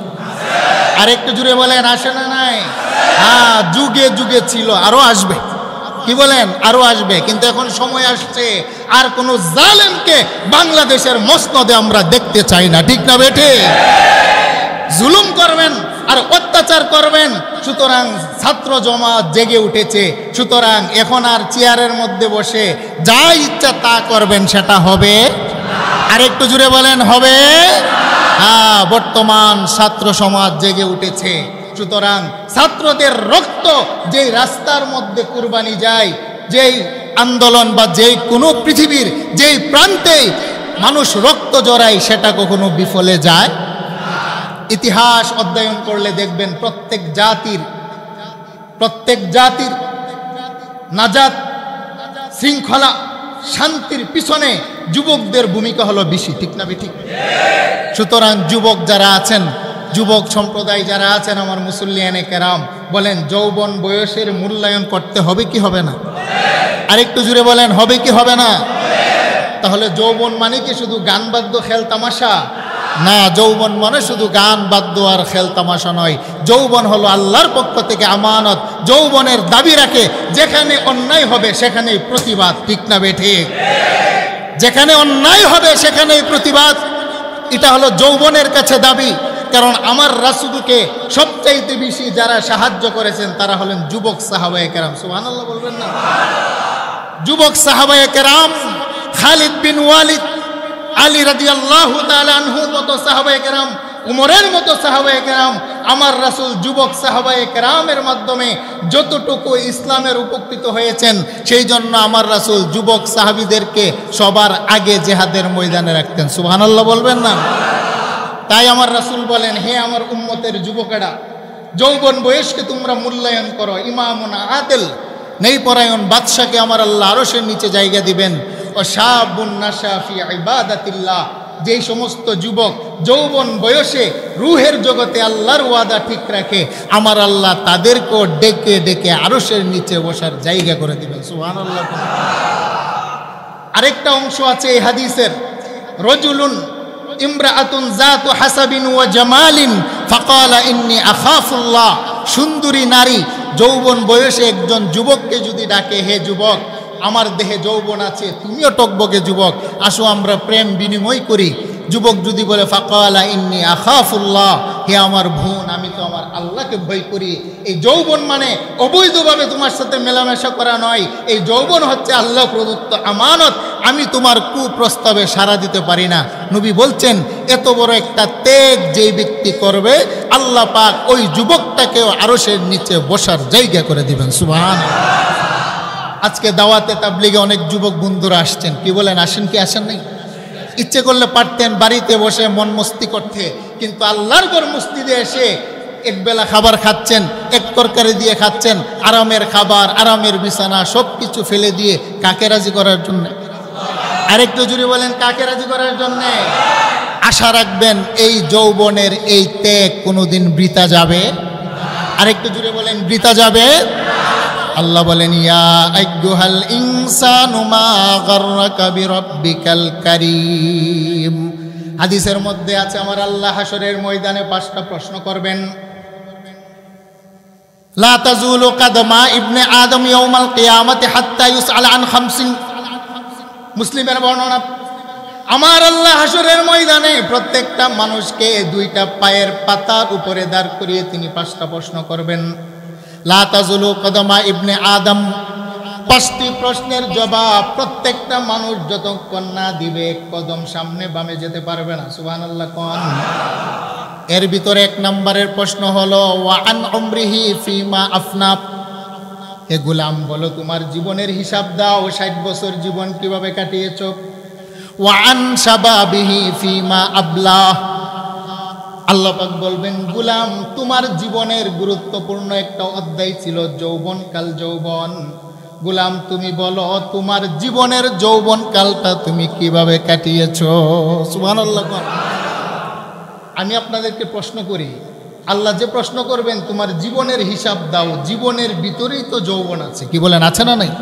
আর একটু জুড়ে বলেন আসে না নাই? হ্যাঁ, যুগে যুগে ছিল, আরো আসবে। কি বলেন? আরো আসবে। কিন্তু এখন সময় আসছে আর কোনো জালেমকে বাংলাদেশের মসনদে আমরা দেখতে চাই না। ঠিক না বেঠে? জুলুম করবেন আর অত্যাচার করবেন। সুতরাং ছাত্র জমাত জেগে উঠেছে, সুতরাং এখন আর চেয়ারের মধ্যে বসে যা ইচ্ছা তা করবেন সেটা হবে। আর একটু জুড়ে বলেন হবে। হ্যাঁ, বর্তমান ছাত্র সমাজ জেগে উঠেছে। সুতরাং ছাত্রদের রক্ত যেই রাস্তার মধ্যে কুরবানি যায়, যেই আন্দোলন বা যেই কোনো পৃথিবীর যেই প্রান্তে মানুষ রক্ত জড়ায়, সেটা কখনো বিফলে যায়। ইতিহাস অধ্যয়ন করলে দেখবেন প্রত্যেক জাতির নাজাত, শৃঙ্খলা, শান্তির পিছনে যুবকদের ভূমিকা হলো বেশি। ঠিক না ঠিক? সুতরাং যুবক যারা আছেন, যুবক সম্প্রদায় যারা আছেন, আমার মুসল্লিয়ানে কেরাম বলেন যৌবন বয়সের মূল্যায়ন করতে হবে কি হবে না? আরেকটু জুড়ে বলেন হবে কি হবে না? তাহলে যৌবন মানে কি শুধু গান বাদ্য খেল তামাশা? না, যৌবন মানে শুধু গান বাদ্য আর খেল তামাশা নয়। যৌবন হলো আল্লাহর পক্ষ থেকে আমানত। যৌবনের দাবি রাখে যেখানে অন্যায় হবে সেখানেই প্রতিবাদ। ঠিক না বেঠে? যেখানে অন্যায় হবে সেখানেই প্রতিবাদ। এটা হলো যৌবনের কাছে দাবি। কারণ আমার রাসূলকে সবচাইতে বেশি যারা সাহায্য করেছেন তারা হলেন যুবক সাহাবায়ে কেরাম। সুবহানাল্লাহ বলবেন না? যুবক সাহাবায়ে কেরাম, খালিদ বিন ওয়ালিদ, আলী রাদিয়াল্লাহু তাআলা আনহুর মতো সাহাবায়ে কেরাম, উমরের মতো সাহাবায়ে কেরাম, আমার রাসূল যুবক সাহাবায়ে কেরামের মাধ্যমে যতটুকু ইসলামের উপকৃত হয়েছেন, সেই জন্য আমার রাসূল যুবক সাহাবীদেরকে সবার আগে জিহাদের ময়দানে রাখতেন। সুবহানাল্লাহ বলবেন না? তাই আমার রাসূল বলেন, হে আমার উম্মতের যুবকেরা, যৌবন বয়সকে তোমরা মূল্যায়ন করো। ইমামুন আদিল, ন্যায়পরায়ণ বাদশাকে আমার আল্লাহ আরশের নিচে জায়গা দিবেন। ও শাবুন নাশা ফি ইবাদাতিল্লাহ, যেই সমস্ত যুবক যৌবন বয়সে রুহের জগতে আল্লাহর ওয়াদা ঠিক রাখে, আমার আল্লাহ তাদেরকেও ডেকে ডেকে আরশের নিচে বসার জায়গা করে দিবেন। সুবহানাল্লাহ। আরেকটা অংশ আছে এই হাদিসের, রজুলুন ইমরাআতুন যাতু হাসাবিন ওয়া জামালিন ফাকালা ইন্নী আখাফুল্লাহ। সুন্দরী নারী যৌবন বয়সে একজন যুবককে যদি ডাকে, হে যুবক, আমার দেহে যৌবন আছে, তুমিও টকবকে যুবক, আসো আমরা প্রেম বিনিময় করি। যুবক যদি বলে ফাকালা ইন্নী আখাফুল্লাহ, হে আমার বোন, আমি তো আমার আল্লাহকে ভয় করি। এই যৌবন মানে অবৈধভাবে তোমার সাথে মেলামেশা করা নয়। এই যৌবন হচ্ছে আল্লাহ প্রদত্ত আমানত। আমি তোমার কুপ্রস্তাবে সাড়া দিতে পারি না। নবী বলছেন, এত বড় একটা ত্যাগ যেই ব্যক্তি করবে, আল্লাহ পাক ওই যুবকটাকেও আরশের নিচে বসার জায়গা করে দিবেন। সুবহানাল্লাহ। আজকে দাওয়াতে তাবলীগে অনেক যুবক বন্ধুরা আসছেন। কি বলেন, আসেন কি আসেন নাই? ইচ্ছে করলে পারতেন বাড়িতে বসে মন মস্তি করতে, কিন্তু আল্লাহর ঘর মসজিদে এসে একবেলা খাবার খাচ্ছেন, এক তরকারি দিয়ে খাচ্ছেন, আরামের খাবার, আরামের বিছানা সব কিছু ফেলে দিয়ে কাকে রাজি করার জন্য? আরেকটু জুড়ে বলেন, কাকে রাজি করার জন্য? আশা রাখবেন এই যৌবনের এই ত্যাগ কোনোদিন বৃথা যাবে। আরেকটু জুড়ে বলেন, বৃথা যাবে। আল্লাহ বলেন, ইয়া আইয়ুহাল ইনসানু মা গাররাকা বিরাব্বিকাল কারীম। হাদিসের মধ্যে আছে, আমার আল্লাহ হাসরের ময়দানে 5টা প্রশ্ন করবেন। লা তাজুলু কাদমা ইবনে আদম ইয়াউমাল কিয়ামাতি হাত্তা ইউসআলা আন খামসিন। মুসলিমের বর্ণনা, আমার আল্লাহ হাসরের ময়দানে প্রত্যেকটা মানুষকে 2টা পায়ের পাতার উপরে দাঁড় করিয়ে তিনি 5টা প্রশ্ন করবেন। লা তাজুলু কদমা ইবনে আদম, 5টি প্রশ্নের জবাব প্রত্যেকটা মানুষ যতক্ষণ না দিবে কদম সামনে বামে যেতে পারবে না। সুবহানাল্লাহ কোন। এর ভিতরে 1 নম্বরের প্রশ্ন হলো, ওয়া আন উমরিহি ফিমা আফনা। হে গোলাম, বলো তোমার জীবনের হিসাব দাও, 60 বছর জীবন কিভাবে কাটিয়েছো। ওয়া আন শাবাবিহি ফিমা আবলা। আল্লাহ পাক বলবেন, গোলাম তোমার জীবনের গুরুত্বপূর্ণ একটা অধ্যায় ছিল যৌবনকাল। যৌবন, গোলাম তুমি বলো তোমার জীবনের যৌবনকালটা তুমি কিভাবে কাটিয়েছো। সুবহানাল্লাহ। আমি আপনাদেরকে প্রশ্ন করি, আল্লাহ যে প্রশ্ন করবেন তোমার জীবনের হিসাব দাও, জীবনের ভিতরেই তো যৌবন আছে। কি বলেন, আছে না নাই?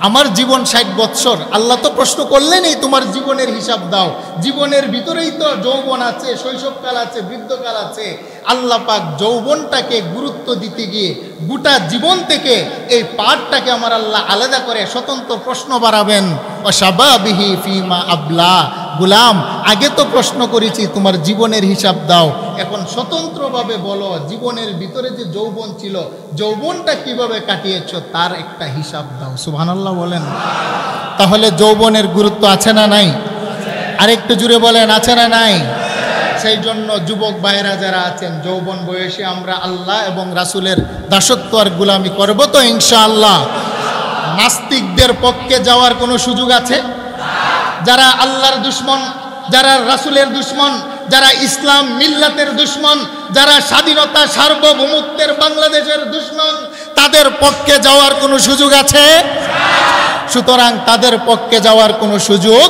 আমার জীবন 60 বৎসর, আল্লাহ তো প্রশ্ন করলেনই তোমার জীবনের হিসাব দাও, জীবনের ভিতরেই তো যৌবন আছে, শৈশবকাল আছে, বৃদ্ধকাল আছে। আল্লাহ পাক যৌবনটাকে গুরুত্ব দিতে গিয়ে গোটা জীবন থেকে এই পার্টটাকে আমার আল্লাহ আলাদা করে স্বতন্ত্র প্রশ্ন বাড়াবেন, ওয়াশাবাবিহি ফিমা আবলা। গোলাম আগে তো প্রশ্ন করেছি তোমার জীবনের হিসাব দাও, এখন স্বতন্ত্রভাবে বলো জীবনের ভিতরে যে যৌবন ছিল যৌবনটা কিভাবে কাটিয়েছো তার একটা হিসাব দাও। সুবহানাল্লাহ বলেন। তাহলে যৌবনের গুরুত্ব আছে না নাই? আরেকটু জুড়ে বলেন, আছে না নাই? সেই জন্য যুবক ভাইরা যারা আছেন, যৌবন বয়সে আমরা আল্লাহ এবং রাসূলের দাসত্ব আর গোলামি করব তো ইনশাআল্লাহ। নাস্তিকদের পক্ষে যাওয়ার কোনো সুযোগ আছে? যারা আল্লাহর দুশমন, যারা রাসূলের দুশমন, যারা ইসলাম মিল্লাতের দুশমন, যারা স্বাধীনতা সার্বভৌমত্বের বাংলাদেশের দুশমন, তাদের পক্ষে যাওয়ার কোনো সুযোগ আছে? সুতরাং তাদের পক্ষে যাওয়ার কোনো সুযোগ,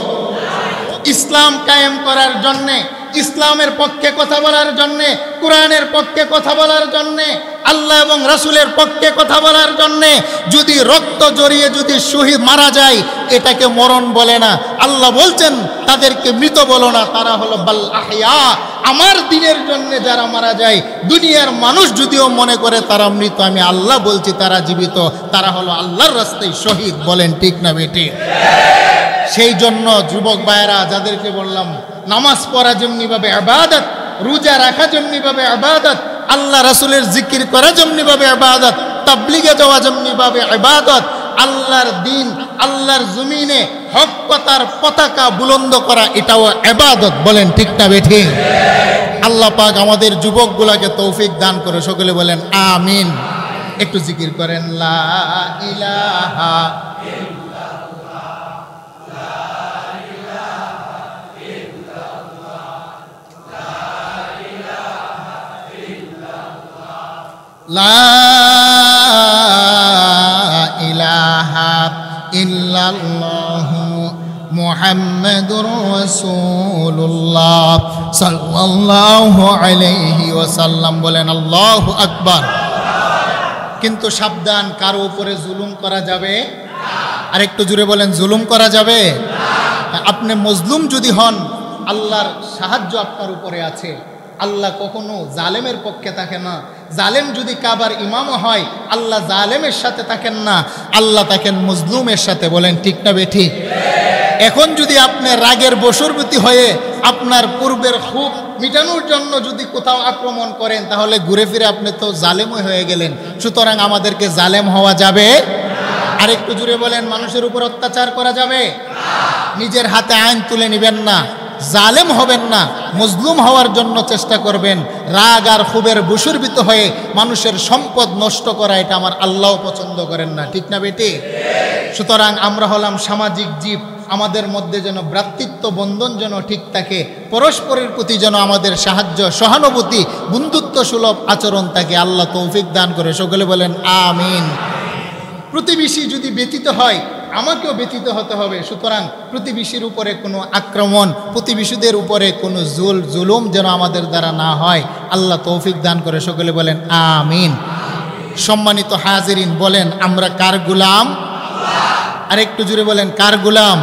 ইসলাম কায়েম করার জন্যে, ইসলামের পক্ষে কথা বলার জন্যে, কোরআনের পক্ষে কথা বলার জন্যে, আল্লাহ এবং রাসূলের পক্ষে কথা বলার জন্যে যদি রক্ত জড়িয়ে যদি শহীদ মারা যায়, এটাকে মরণ বলে না। আল্লাহ বলছেন তাদেরকে মৃত বলো না, তারা হলো বাল আহইয়া। আমার দ্বীনের জন্য যারা মারা যায়, দুনিয়ার মানুষ যদিও মনে করে তারা মৃত, আমি আল্লাহ বলছি তারা জীবিত, তারা হলো আল্লাহর রাস্তায় শহীদ। বলেন ঠিক না বেটি? সেই জন্য যুবক ভাইয়েরা যাদেরকে বললাম, নামাজ পড়া যেমনিভাবে ইবাদত, রোজা রাখা যেমনিভাবে ইবাদত, আল্লাহ রাসূলের জিকির করা যেমনিভাবে ইবাদত, তাবলীগে যাওয়া যেমনিভাবে ইবাদত, আল্লাহর দ্বীন, আল্লাহর জমিনে হক কথার পতাকা বুলন্দ করা এটাও ইবাদত। বলেন ঠিক না বেঠি? আল্লাহ পাক আমাদের যুবকগুলোকে তৌফিক দান করে। সকলে বলেন আমিন। একটু জিকির করেন, লা ইলাহা লা ইলাহা ইল্লাল্লাহু মুহাম্মাদুর রাসূলুল্লাহ সাল্লাল্লাহু আলাইহি ওয়াসাল্লাম। বলেন আল্লাহু আকবার। কিন্তু সাবধান, কারো উপরে জুলুম করা যাবে না। আর একটু জুড়ে বলেন, জুলুম করা যাবে না। আপনি মজলুম যদি হন, আল্লাহর সাহায্য আপনার উপরে আছে। আল্লাহ কখনো জালেমের পক্ষে থাকে না। জালেম যদি কাবার ইমামও হয়, আল্লাহ জালেমের সাথে থাকেন না, আল্লাহ থাকেন মজলুমের সাথে। বলেন ঠিক না বেঠি? এখন যদি আপনি রাগের বশবর্তী হয়ে আপনার পূর্বের খুব মিটানোর জন্য যদি কোথাও আক্রমণ করেন, তাহলে ঘুরে ফিরে আপনি তো জালেমই হয়ে গেলেন। সুতরাং আমাদেরকে জালেম হওয়া যাবে। আর একটু জুড়ে বলেন, মানুষের উপর অত্যাচার করা যাবে। নিজের হাতে আইন তুলে নেবেন না, জালেম হবেন না, মজলুম হওয়ার জন্য চেষ্টা করবেন। রাগ আর ক্ষোভের বশীভূত হয়ে মানুষের সম্পদ নষ্ট করা, এটা আমার আল্লাহ পছন্দ করেন না। ঠিক না বেটি? সুতরাং আমরা হলাম সামাজিক জীব, আমাদের মধ্যে যেন ভ্রাতৃত্ব বন্ধন যেন ঠিক থাকে, পরস্পরের প্রতি যেন আমাদের সাহায্য, সহানুভূতি, বন্ধুত্ব সুলভ আচরণ থাকে। আল্লাহ তৌফিক দান করে। সকলে বলেন আমিন। প্রতিবেশী যদি ব্যতীত হয়, আমাকেও ব্যতীত হতে হবে। সুতরাং প্রতিবেশীর উপরে কোনো আক্রমণ, প্রতিবেশীদের উপরে কোনো জুলুম যেন আমাদের দ্বারা না হয়। আল্লাহ তৌফিক দান করে, সকলে বলেন আমিন। সম্মানিত হাজিরিন, বলেন আমরা কার গোলাম? আর একটু জুড়ে বলেন কার গোলাম?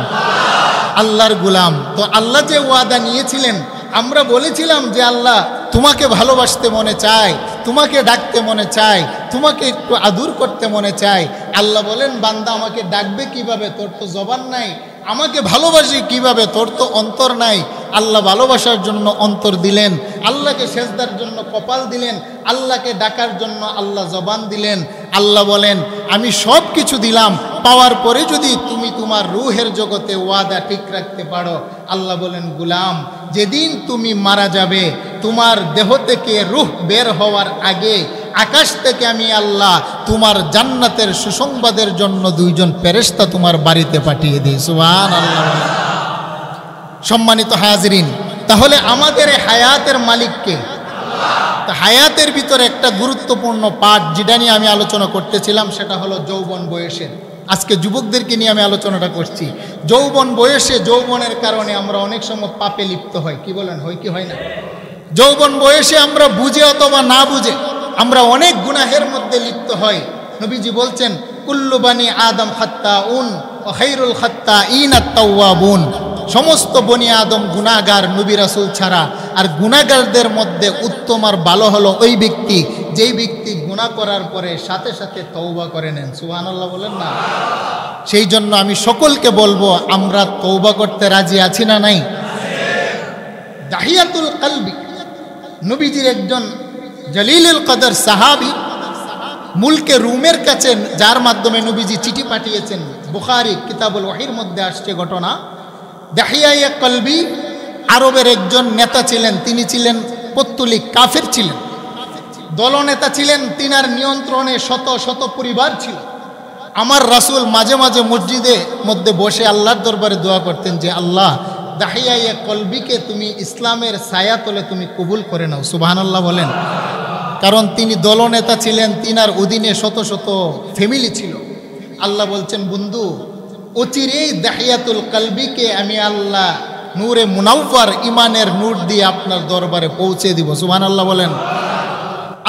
আল্লাহর গোলাম। তো আল্লাহ যে ওয়াদা নিয়েছিলেন, আমরা বলেছিলাম যে আল্লাহ তোমাকে ভালোবাসতে মনে চায়, তোমাকে ডাকতে মনে চায়, তোমাকে একটু আদর করতে মনে চায়। আল্লাহ বলেন বান্দা আমাকে ডাকবে কিভাবে, তোর তো জবান নাই। আমাকে ভালোবাসি কিভাবে, তোর তো অন্তর নাই। আল্লাহ ভালোবাসার জন্য অন্তর দিলেন, আল্লাহকে সেজদার জন্য কপাল দিলেন, আল্লাহকে ডাকার জন্য আল্লাহ জবান দিলেন। আল্লাহ বলেন আমি সব কিছু দিলাম, পাওয়ার পরে যদি তুমি তোমার রুহের জগতে ওয়াদা ঠিক রাখতে পারো। আল্লাহ বলেন গুলাম, যেদিন তুমি মারা যাবে, তোমার দেহ থেকে রুহ বের হওয়ার আগে আকাশ থেকে আমি আল্লাহ তোমার জান্নাতের সুসংবাদের জন্য 2 জন ফেরেশতা তোমার বাড়িতে পাঠিয়ে দিই। সুবহানাল্লাহ। সম্মানিত হাজিরিন, তাহলে আমাদের হায়াতের মালিক কে? হায়াতের ভিতরে একটা গুরুত্বপূর্ণ পাঠ যেটা নিয়ে আমি আলোচনা করতেছিলাম, সেটা হলো যৌবন বয়সের। আজকে যুবকদেরকে নিয়ে আমি আলোচনাটা করছি। যৌবন বয়সে, যৌবনের কারণে আমরা অনেক সময় পাপে লিপ্ত হয়। কি বলেন, হয় কি হয় না? যৌবন বয়সে আমরা বুঝে অথবা না বুঝে আমরা অনেক গুনাহের মধ্যে লিপ্ত হয়। নবীজি বলছেন কুল্লু বানি আদম খাত্তাউন ওয়া খায়রুল খাত্তাইন আত-তাওয়াবুন। সমস্ত বনি আদম গুনাহগার, নবী রাসূল ছাড়া। আর গুনাহগারদের মধ্যে উত্তম আর ভালো হলো ওই ব্যক্তি যেই ব্যক্তি গুনাহ করার পরে সাথে সাথে তওবা করে নেন। সুবহানাল্লাহ বলেন না? সেই জন্য আমি সকলকে বলবো, আমরা তওবা করতে রাজি আছি না নাই? দাহিয়াতুল কলবি নবীজির একজন জলিলুল কদর সাহাবী, মুলকে রুমের কাছে, যার মাধ্যমে নবীজি চিঠি পাঠিয়েছেন। বুখারী কিতাবুল ওয়াহির মধ্যে আসছে ঘটনা। দাহিয়ায়ে কলবি আরবের একজন নেতা ছিলেন। তিনি ছিলেন পত্তলিক, কাফের ছিলেন, দলনেতা ছিলেন। তিনার নিয়ন্ত্রণে শত শত পরিবার ছিল। আমার রাসূল মাঝে মাঝে মসজিদে মধ্যে বসে আল্লাহর দরবারে দোয়া করতেন যে আল্লাহ, দাহিয়ায়ে কলবিকে তুমি ইসলামের ছায়া তলে তুমি কবুল করে নাও। সুবহানাল্লাহ বলেন। কারণ তিনি দলনেতা ছিলেন, তিনার অধীনে শত শত ফ্যামিলি ছিল। আল্লাহ বলছেন বন্ধু, অচিরেই দাহিয়াতুল কলবিকে আমি আল্লাহ নূরে মুনাওয়ার, ইমানের নূর দিয়ে আপনার দরবারে পৌঁছে দিব। সুবহানাল্লাহ বলেন।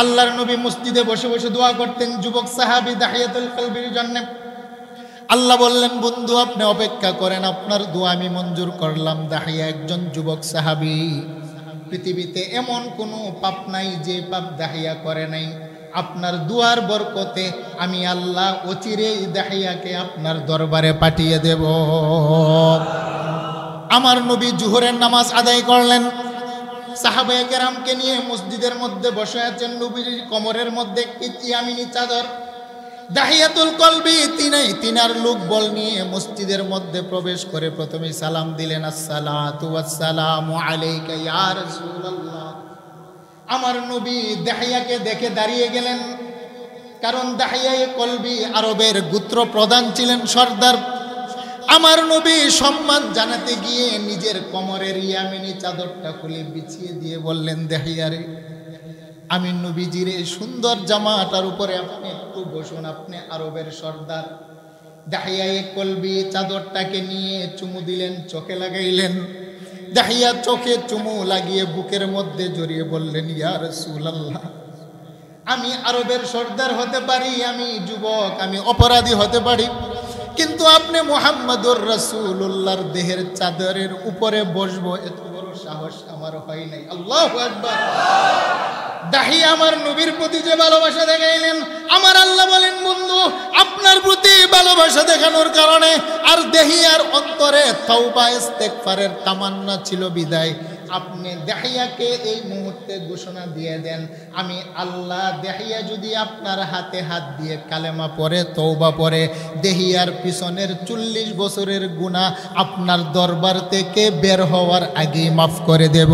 আল্লাহর নবী মসজিদে বসে বসে দোয়া করতেন যুবক সাহাবী দাহিয়াতুল কলবির জন্য। আল্লাহ বললেন বন্ধু আপনি অপেক্ষা করেন, আপনার দোয়া আমি মঞ্জুর করলাম। দাহিয়া একজন যুবক সাহাবী। পৃথিবীতে এমন কোনো পাপ নাই যে পাপ দাহিয়া করে নাই। আপনার দুয়ার বরকতে আমি আল্লাহ অচিরেই দাহিয়াকে আপনার দরবারে পাঠিয়ে দেব। আমার নবী জোহরের নামাজ আদায় করলেন। সাহাবায়ে কেরামকে নিয়ে মসজিদের মধ্যে বসে আছেন। নবীর কোমরের মধ্যে একটি ইয়ামিনী চাদর। দাহিয়াতুল কলবি তিনার লোক বল নিয়ে মসজিদের মধ্যে প্রবেশ করে প্রথমে সালাম দিলেন, আসসালাতু ওয়াসসালামু আলাইকা ইয়া রাসূলুল্লাহ। আমার নবী দাহিয়াকে দেখে দাঁড়িয়ে গেলেন। কারণ দাহিয়ায়ে কলবি আরবের গোত্র প্রধান ছিলেন, সর্দার। আমার নবী সম্মান জানাতে গিয়ে নিজের কোমরের ইয়ামিনী চাদরটা খুলে বিছিয়ে দিয়ে বললেন, দাহিয়ারে, আমি নবীজির এই সুন্দর জামাটার উপরে আপনি একটু বসুন, আপনি আরবের সর্দার। দাহিয়ায়ে কলবি চাদরটাকে নিয়ে চুমু দিলেন, চোখে লাগাইলেন। দাহিয়া চোখে চুমু লাগিয়ে বুকের মধ্যে জড়িয়ে বললেন, ইয়া রাসূলুল্লাহ, আমি আরবের সর্দার হতে পারি, আমি যুবক, আমি অপরাধী হতে পারি, কিন্তু আপনি মুহাম্মদুর রাসূলুল্লাহর দেহের চাদরের উপরে বসবো এত বড় সাহস আমার হয় নাই। আল্লাহু আকবার। দাহিয়া আমার নবীর প্রতি যে ভালোবাসা দেখাইলেন, আমার আল্লাহ বলেন বন্ধু আপনার প্রতি ভালোবাসা দেখানোর কারণে আর দাহিয়ার অন্তরে তওবা ইস্তেগফারের তামান্না ছিল বিদায় আপনি দাহিয়াকে এই মুহূর্তে ঘোষণা দিয়ে দেন, আমি আল্লাহ দাহিয়া যদি আপনার হাতে হাত দিয়ে কালেমা পড়ে, তওবা পড়ে, দাহিয়ার পিছনের 40 বছরের গুনাহ আপনার দরবার থেকে বের হওয়ার আগেই মাফ করে দেব।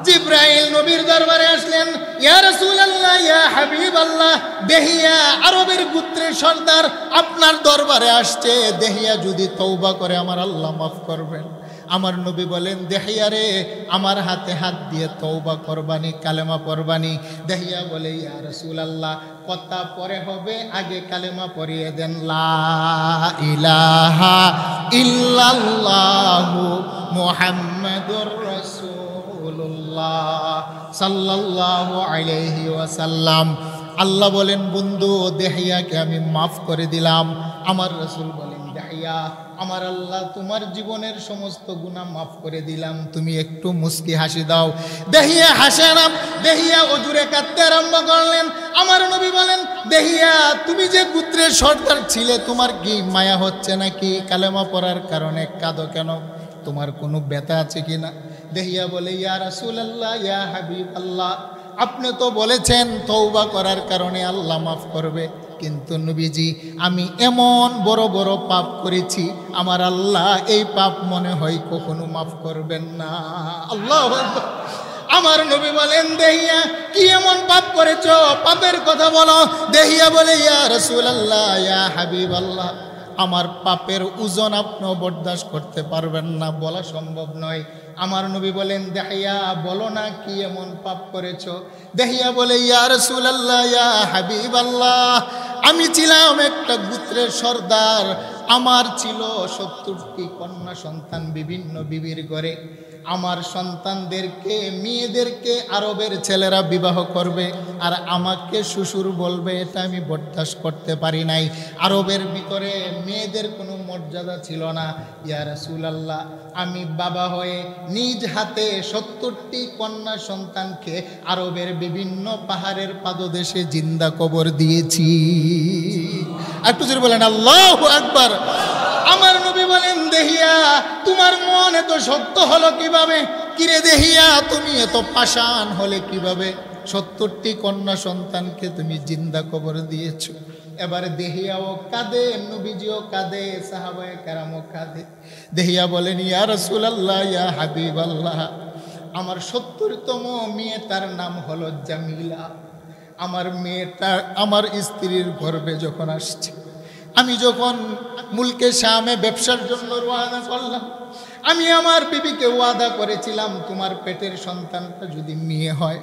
জিব্রাইল নবীর দরবারে আসলেন, ইয়া রাসূলুল্লাহ, ইয়া হাবিবাল্লাহ, দাহিয়া আরবের গোত্রের সর্দার আপনার দরবারে আসছে, দাহিয়া যদি তওবা করে আমার আল্লাহ মাফ করবেন। আমার নবী বলেন, দেহিয়া রে, আমার হাতে হাত দিয়ে তওবা করবানি, কালেমা পড়বানি। দেহিয়া বলে, ইয়া রাসূলুল্লাহ, কথা পরে হবে, আগে কালেমা পড়িয়ে দেন। লা ইলাহা ইল্লাল্লাহু মুহাম্মাদুর রাসূলুল্লাহ সাল্লাল্লাহু আলাইহি ওয়াসাল্লাম। আল্লাহ বলেন, বন্ধু দেহিয়াকে আমি মাফ করে দিলাম। আমার রাসূল বলেন, দেহিয়া, আমার আল্লাহ তোমার জীবনের সমস্ত গুনাহ মাফ করে দিলাম, তুমি একটু মুস্কি হাসি দাও। দেহিয়া হাসে না, দেহিয়া অজুরে কাঁদতে আরম্ভ করলেন। আমার নবী বলেন, দেহিয়া, তুমি যে গোত্রের সর্দার ছিলে, তোমার কি মায়া হচ্ছে নাকি? কালেমা পড়ার কারণে কাঁদো কেন? তোমার কোনো ব্যথা আছে কিনা? দেহিয়া বলে, ইয়া রাসূলুল্লাহ, ইয়া হাবিবাল্লাহ, আপনি তো বলেছেন তওবা করার কারণে আল্লাহ মাফ করবে, কিন্তু নবীজি, আমি এমন বড় বড় পাপ করেছি, আমার আল্লাহ এই পাপ মনে হয় কখনো মাফ করবেন না। আল্লাহু আকবার। আমার নবী বলেন, দেহিয়া, কি এমন পাপ করেছো? পাপের কথা বলো। দেহিয়া বলে, ইয়া রাসূলুল্লাহ, ইয়া হাবিবাল্লাহ, আমার পাপের ওজন আপনিও বরদাস্ত করতে পারবেন না, বলা সম্ভব নয়। আমার নবী বলেন, দেহিয়া, বলো না কি এমন পাপ করেছো? দেহিয়া বলে, ইয়া রাসূলুল্লাহ, ইয়া হাবিবাল্লাহ, আমি ছিলাম একটা গোত্রের সর্দার, আমার ছিল 70টি কন্যা সন্তান বিভিন্ন বিবির ঘরে। আমার সন্তানদেরকে, মেয়েদেরকে আরবের ছেলেরা বিবাহ করবে, আর আমাকে শ্বশুর বলবে, এটা আমি বরদাস্ত করতে পারি নাই। আরবের ভিতরে মেয়েদের কোনো মর্যাদা ছিল না। ইয়া রাসূলুল্লাহ, আমি বাবা হয়ে নিজ হাতে 70টি কন্যা সন্তানকে আরবের বিভিন্ন পাহাড়ের পাদদেশে জিন্দা কবর দিয়েছি। একটু জোরে বলেন আল্লাহু আকবার। আমার নবী বলেন, দেহিয়া, তোমার মন এত শক্ত হলো কিভাবে? কিরে দেহিয়া, তুমি এত পাষাণ হলে কিভাবে? 70টি কন্যা সন্তানকে তুমি জিন্দা কবর দিয়েছো। এবার দেহিয়াও কাঁদে, নবীজিও কাঁদে, সাহাবায়ে কেরামও কাঁদে। দেহিয়া বলেন, ইয়া রাসূলুল্লাহ, ইয়া হাবিবাল্লাহ, আমার 70তম মেয়ে, তার নাম হলো জামিলা। আমার মেয়েটা আমার স্ত্রীর গর্ভে যখন আসছে, আমি যখন মুলকে শামে ব্যবসার জন্য রওনা করলাম, আমি আমার বিবিকে ওয়াদা করেছিলাম, তোমার পেটের সন্তানটা যদি মেয়ে হয়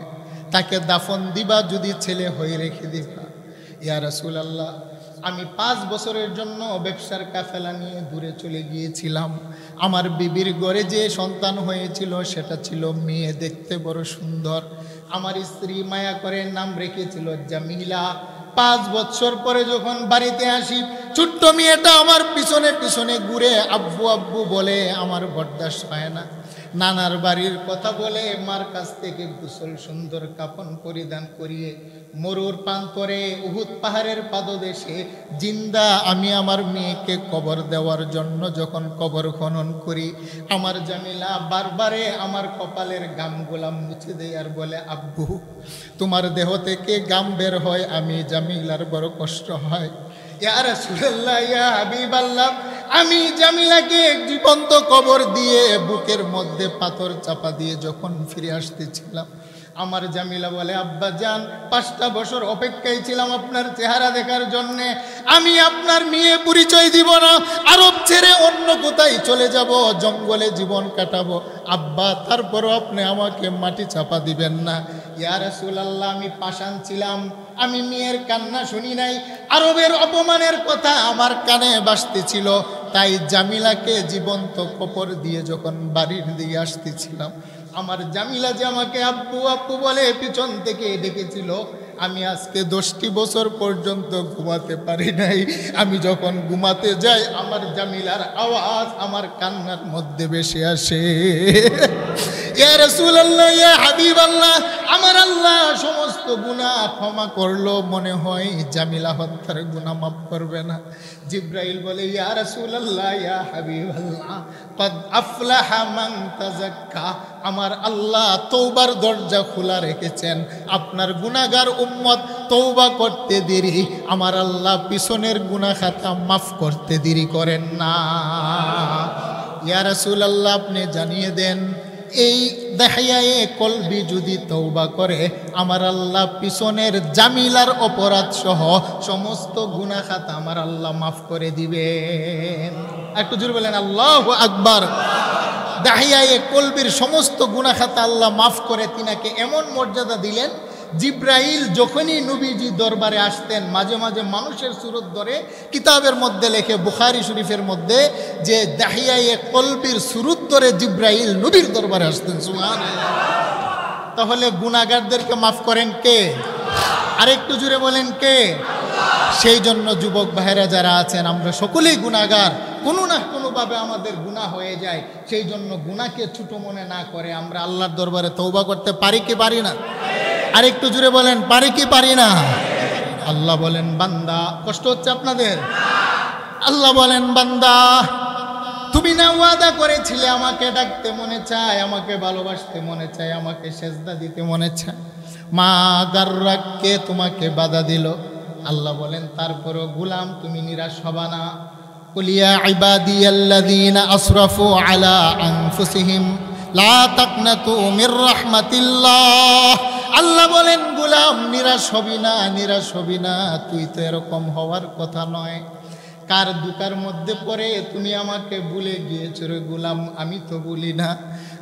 তাকে দাফন দিবা, যদি ছেলে হয়ে রেখে দিবা। ইয়া রাসূলুল্লাহ, আমি 5 বছরের জন্য ব্যবসার কাফেলা নিয়ে দূরে চলে গিয়েছিলাম। আমার বিবির ঘরে যে সন্তান হয়েছিল সেটা ছিল মেয়ে, দেখতে বড় সুন্দর। আমার স্ত্রী মায়া করে নাম রেখেছিল জামিলা। 5 বছর পরে যখন বাড়িতে আসি, ছোট্ট মেয়েটা আমার পিছনে পিছনে ঘুরে আব্বু আব্বু বলে, আমার বরদাস্ত হয় না। নানার বাড়ির কথা বলে, মার কাছ থেকে গোসল সুন্দর কাফন পরিধান করিয়ে মরুর প্রান্তরে উহুদ পাহাড়ের পাদদেশে জিন্দা আমি আমার মেয়েকে কবর দেওয়ার জন্য যখন কবর খনন করি, আমার জামিলা বারবারে আমার কপালের গামগুলা মুছে দেয় আর বলে, আব্বু, তোমার দেহ থেকে গাম বের হয়, আমি জামিলার বড় কষ্ট হয়। ইয়া রাসূলুল্লাহ, ইয়া হাবিবাল্লাহ, আমি জামিলাকে জীবন্ত কবর দিয়ে বুকের মধ্যে পাথর চাপা দিয়ে যখন ফিরে আসতেছিলাম, আমার জামিলা বলে, আব্বা জান, 5টা বছর অপেক্ষায় ছিলাম আপনার চেহারা দেখার জন্যে, আমি আপনার মেয়ে পরিচয় দিব না, আরব ছেড়ে অন্য কোথায় চলে যাব, জঙ্গলে জীবন কাটাবো। আব্বা, তারপরও আপনি আমাকে মাটি চাপা দিবেন না। ইয়া রাসূলুল্লাহ, আমি পাষাণ ছিলাম, আমি মেয়ের কান্না শুনি নাই, আরবের অপমানের কথা আমার কানে বাজতেছিল, তাই জামিলাকে জীবন্ত কবর দিয়ে যখন বাড়ির দিকে আসতেছিলাম, আমার জামিলা যে আমাকে আব্বু আব্বু বলে পিছন থেকে ডেকেছিল, আমি আজকে 10টি বছর পর্যন্ত ঘুমাতে পারি নাই। আমি যখন ঘুমাতে যাই, আমার জামিলার আওয়াজ আমার কান্নার মধ্যে ভেসে আসে। ইয়া রাসূলুল্লাহ, ইয়া হাবিবাল্লাহ, আমার আল্লাহ সমস্ত গুনাহ ক্ষমা করলো, মনে হয় জামিলা হত্যার গুনাহ মাফ করবে না। জিব্রাইল বলে, ইয়া রাসূলুল্লাহ, ইয়া হাবিবাল্লাহ, কদ আফলাহা মান তাযাক্কা, আমার আল্লাহ তওবার দরজা খোলা রেখেছেন। আপনার গুনাহগার উম্মত তওবা করতে দেরি, আমার আল্লাহ পিছনের গুনাহ খাতা মাফ করতে দেরি করেন না। ইয়া রাসূলুল্লাহ, আপনি জানিয়ে দেন, এই দেহিয়ায়ে কলবি যদি তওবা করে, আমার আল্লাহ পিছনের জামিলার অপরাধ সহ সমস্ত গুনাহ খাতা আমার আল্লাহ মাফ করে দিবেন। একটু জোরে বলেন আল্লাহু আকবার। দাহিয়ায়ে কলবির সমস্ত গুনাহ খাতা আল্লাহ মাফ করে তিনাকে এমন মর্যাদা দিলেন, জিব্রাইল যখনই নবীজি দরবারে আসতেন মাঝে মাঝে মানুষের সুরত ধরে কিতাবের মধ্যে লেখে, বুখারী শরীফের মধ্যে, যে দাহিয়ায়ে কলবির সুরত ধরে জিব্রাইল নবীর দরবারে আসতেন। সুবহানাল্লাহ। তাহলে গুনাহগারদেরকে মাফ করেন কে? আরেকটু জুড়ে বলেন কে? সেই জন্য যুবক ভাইরা যারা আছেন, আমরা সকলেই গুনাহগার, কোনো না কোনোভাবে আমাদের গুনাহ হয়ে যায়। সেই জন্য গুনাহকে ছোট মনে না করে আমরা আল্লাহর দরবারে তওবা করতে পারি কি পারি না? আরেকটু জুড়ে বলেন, পারি কি পারি না? আল্লাহ বলেন, বান্দা, কষ্ট হচ্ছে আপনাদের? আল্লাহ বলেন, বান্দা তুমি না ওয়াদা করেছিলে আমাকে ডাকতে মনে চায়, আমাকে ভালোবাসতে মনে চায়, আমাকে সেজদা দিতে মনে চায়, মা গাররাককে তোমাকে বাধা দিল। আল্লাহ বলেন, তারপরও গোলাম তুমি নিরাশ হবা না। কুলিয়া ইবাদিয়াল্লাযীনা আসরাফু আলা আনফুসিহিম লা তাকনাতু মির রাহমাতিল্লাহ। আল্লাহ বলেন, গোলাম নিরাশ হবি না, নিরাশ হবি না, তুই তো এরকম হওয়ার কথা নয়। কার দুকার মধ্যে পড়ে তুমি আমাকে ভুলে গিয়েছো রে গোলাম? আমি তো ভুলি না।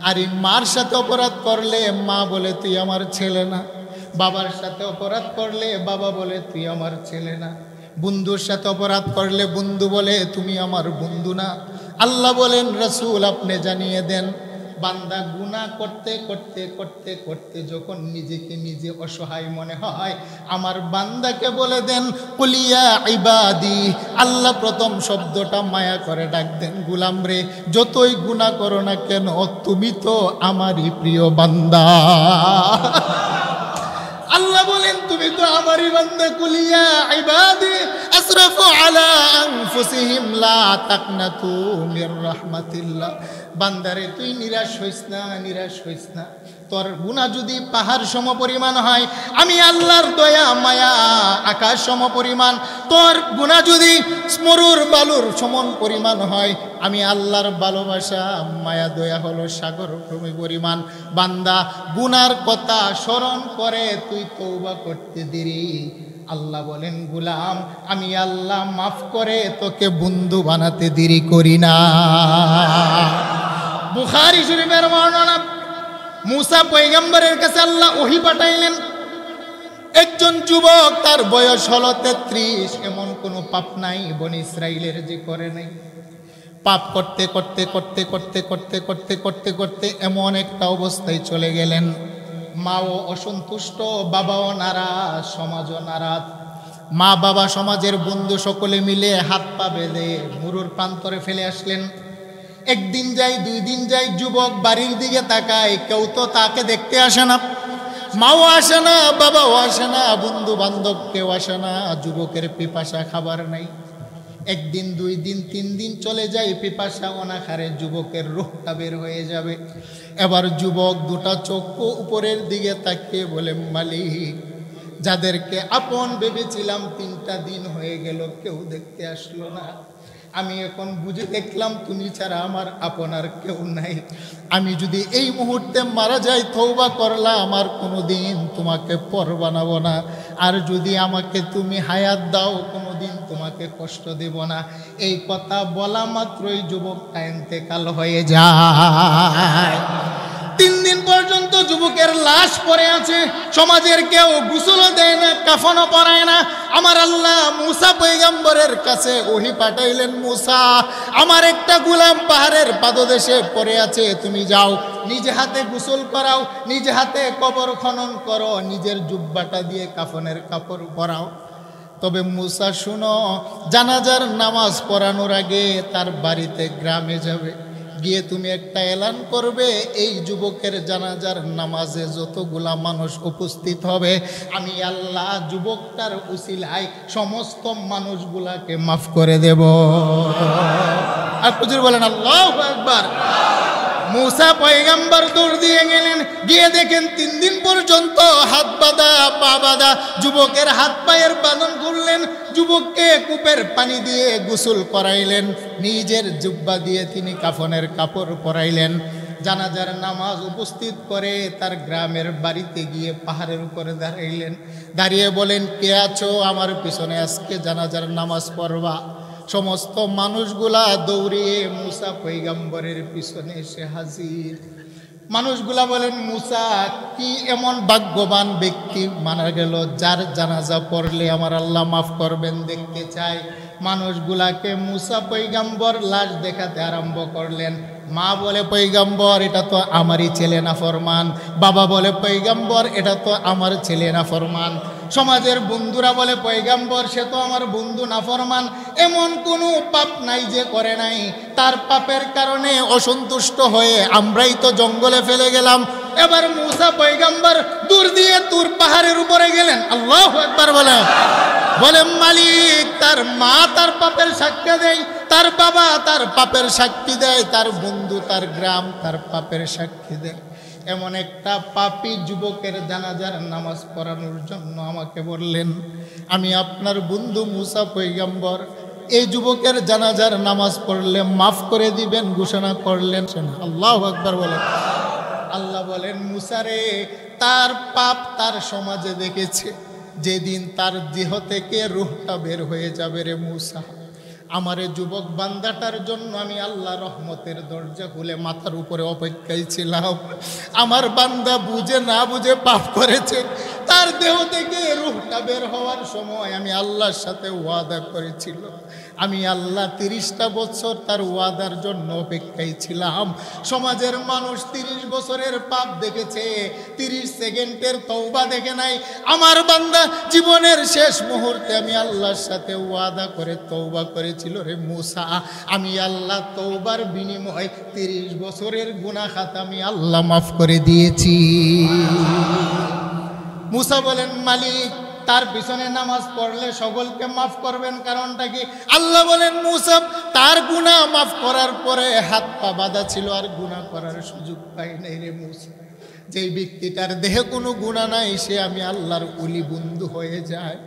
আর এই মার সাথে অপরাধ করলে মা বলে তুই আমার ছেলে না, বাবার সাথে অপরাধ করলে বাবা বলে তুই আমার ছেলে না, বন্ধুর সাথে অপরাধ করলে বন্ধু বলে তুমি আমার বন্ধু না। আল্লাহ বলেন, রাসূল আপনি জানিয়ে দেন, বান্দা গুনাহ করতে করতে করতে করতে যখন নিজেকে নিজে অসহায় মনে হয়, আমার বান্দাকে বলে দেন কুলিয়া ইবাদি। আল্লাহ প্রথম শব্দটা মায়া করে ডাক দেন, গোলাম রে যতই গুনাহ করো না কেন তুমি তো আমারই প্রিয় বান্দা। আল্লাহ বলেন, তুমি তো আমারই বান্দা। কুলিয়া ইবাদি আসরাফু আলা আনফুসিহিম লা তাকনাতু মির রাহমাতিল্লাহ। বান্দারে তুই নিরাশ হইস না, নিরাশ হইস না। তোর গুনাহ যদি পাহাড় সম পরিমাণ হয়, আমি আল্লাহর দয়া মায়া আকাশ সম পরিমাণ। তোর গুনাহ যদি মরুর বালুর সমান পরিমাণ হয়, আমি আল্লাহর ভালোবাসা মায়া দয়া হলো সাগর পরিমাণ। বান্দা গুনার কথা স্মরণ করে তুই তওবা করতে দেরি। আল্লাহ বলেন, গোলাম আমি আল্লাহ মাফ করে তোকে বন্ধু বানাতে দেরি করি না। বুখারী শরীফের বর্ণনা, মুসা পয়গম্বরের কাছে আল্লাহ ওহী পাঠাইলেন। একজন যুবক, তার বয়স হলো 33। এমন কোনো পাপ নাই বনি ইসরাইলের যে করে নাই। পাপ করতে করতে করতে করতে করতে করতে করতে করতে এমন একটা অবস্থায় চলে গেলেন, মাও অসন্তুষ্ট, বাবাও নারাজ, সমাজও নারাজ। মা বাবা সমাজের বন্ধু সকলে মিলে হাত পা বেঁধে মরুর প্রান্তরে ফেলে আসলেন। একদিন যাই, 2 দিন যাই, যুবক বাড়ির দিকে তাকায়, কেউ তো তাকে দেখতে আসে না। মাও আসে না, বাবাও আসে না, বন্ধু বান্ধব কেউ আসে না। যুবকের পিপাসা, খাবার নাই। 1 দিন 2 দিন 3 দিন চলে যায়, পিপাসা অনাহারে যুবকের রূহটা বের হয়ে যাবে। এবার যুবক দুটা চক্ষু উপরের দিকে তাকিয়ে বলে, মালিক, যাদেরকে আপন ভেবেছিলাম 3টা দিন হয়ে গেল, কেউ দেখতে আসলো না। আমি এখন বুঝে দেখলাম তুমি ছাড়া আমার আপনার কেউ নাই। আমি যদি এই মুহূর্তে মারা যাই, তওবা করলাম আমার কোনো দিন তোমাকে পর বানাবো না। আর যদি আমাকে তুমি হায়াত দাও, কোনো দিন তোমাকে কষ্ট দেব না। এই কথা বলা মাত্রই যুবকটা ইন্তেকাল হয়ে যায়। 3 দিন পর্যন্ত যুবকের লাশ পড়ে আছে। সমাজের কেউ গোসলও দেয় না, কাফনও পরায় না। আমার আল্লাহ মুসা পয়গম্বরের কাছে ওহী পাঠাইলেন, মুসা, আমার একটা গোলাম পাহাড়ের পাদদেশে পড়ে আছে, তুমি যাও, নিজে হাতে গোসল করাও, নিজে হাতে কবর খনন করো, নিজের জুব্বাটা দিয়ে কাফনের কাপড় পরাও। তবে মুসা শুনো, জানাজার নামাজ পড়ানোর আগে তার বাড়িতে গ্রামে যাবে, গিয়ে তুমি একটা এলান করবে, এই যুবকের জানাজার নামাজে যতগুলা মানুষ উপস্থিত হবে, আমি আল্লাহ যুবকটার উসিলায় সমস্ত মানুষগুলাকে মাফ করে দেব। আর হুজুর বলেন আল্লাহু আকবার। মুসা পয়গম্বর দৌড় দিয়ে গেলেন, গিয়ে দেখেন 3 দিন পর্যন্ত হাত বাঁধা, পা বাঁধা। যুবকের হাত পায়ের বাঁধন করলেন, যুবককে কূপের পানি দিয়ে গোসল করাইলেন, নিজের জুব্বা দিয়ে তিনি কাফনের কাপড় পরাইলেন। জানাজার নামাজ উপস্থিত করে তার গ্রামের বাড়িতে গিয়ে পাহাড়ের উপরে দাঁড়াইলেন। দাঁড়িয়ে বলেন, কে আছো আমার পিছনে আজকে জানাজার নামাজ পড়বা? সমস্ত মানুষগুলা দৌড়িয়ে মুসা পয়গম্বরের পিছনে এসে হাজির। মানুষগুলা বলেন, মুসা কি এমন ভাগ্যবান ব্যক্তি মারা গেল যার জানাজা পড়লে আমার আল্লাহ মাফ করবেন, দেখতে চাই। মানুষগুলাকে মুসা পয়গম্বর লাশ দেখাতে আরম্ভ করলেন। মা বলে, পয়গম্বর এটা তো আমারই ছেলে নাফরমান। বাবা বলে, পয়গম্বর এটা তো আমার ছেলে নাফরমান। সমাজের বন্ধুরা বলে, পয়গম্বর সে তো আমার বন্ধু নাফরমান। এমন কোনো পাপ নাই যে করে নাই, তার পাপের কারণে অসন্তুষ্ট হয়ে আমরাই তো জঙ্গলে ফেলে গেলাম। এবার মুসা পয়গম্বর দূর দিয়ে তুর পাহাড়ের উপরে গেলেন। আল্লাহু আকবার বলে, মালিক তার মা তার পাপের সাক্ষ্য দেয়, তার বাবা তার পাপের সাক্ষী দেয়, তার বন্ধু তার গ্রাম তার পাপের সাক্ষী দেয়। এমন একটা পাপী যুবকের জানাজার নামাজ পড়ানোর জন্য আমাকে বললেন, আমি আপনার বন্ধু মুসা পয়গম্বর এই যুবকের জানাজার নামাজ পড়লে মাফ করে দিবেন ঘোষণা করলেন। আল্লাহু আকবার বলেন। আল্লাহ বলেন, মুসারে তার পাপ তার সমাজে দেখেছে, যেদিন তার দেহ থেকে রূহটা বের হয়ে যাবে রে মুসা, আমার যুবক বান্দাটার জন্য আমি আল্লাহ রহমতের দরজা খুলে মাথার উপরে অপেক্ষায় ছিলাম। আমার বান্দা বুঝে না বুঝে পাপ করেছে, তার দেহ থেকে রূহটা বের হওয়ার সময় আমি আল্লাহর সাথে ওয়াদা করেছিল। আমি আল্লাহ 30টা বছর তার ওয়াদার জন্য অপেক্ষায় ছিলাম। সমাজের মানুষ 30 বছরের পাপ দেখেছে, 30 সেকেন্ডের তওবা দেখে নাই। আমার বান্দা জীবনের শেষ মুহূর্তে আমি আল্লাহর সাথে ওয়াদা করে তওবা করেছিল রে মুসা, আমি আল্লাহ তওবার বিনিময়ে 30 বছরের গুনাহ খাতা আমি আল্লাহ মাফ করে দিয়েছি। মুসা বলেন, মালিক তার পিছনে নামাজ পড়লে সকলকে মাফ করবেন, কারণটা কি? আল্লাহ বলেন, মুসা তার গুনাহ মাফ করার পরে হাত পা বাঁধা ছিল, আর গুনাহ করার সুযোগ পাই নাই রে মুসা। যেই ব্যক্তিটার দেহে কোনো গুনাহ নাই সে আমি আল্লাহর ওলি বন্ধু হয়ে যায়।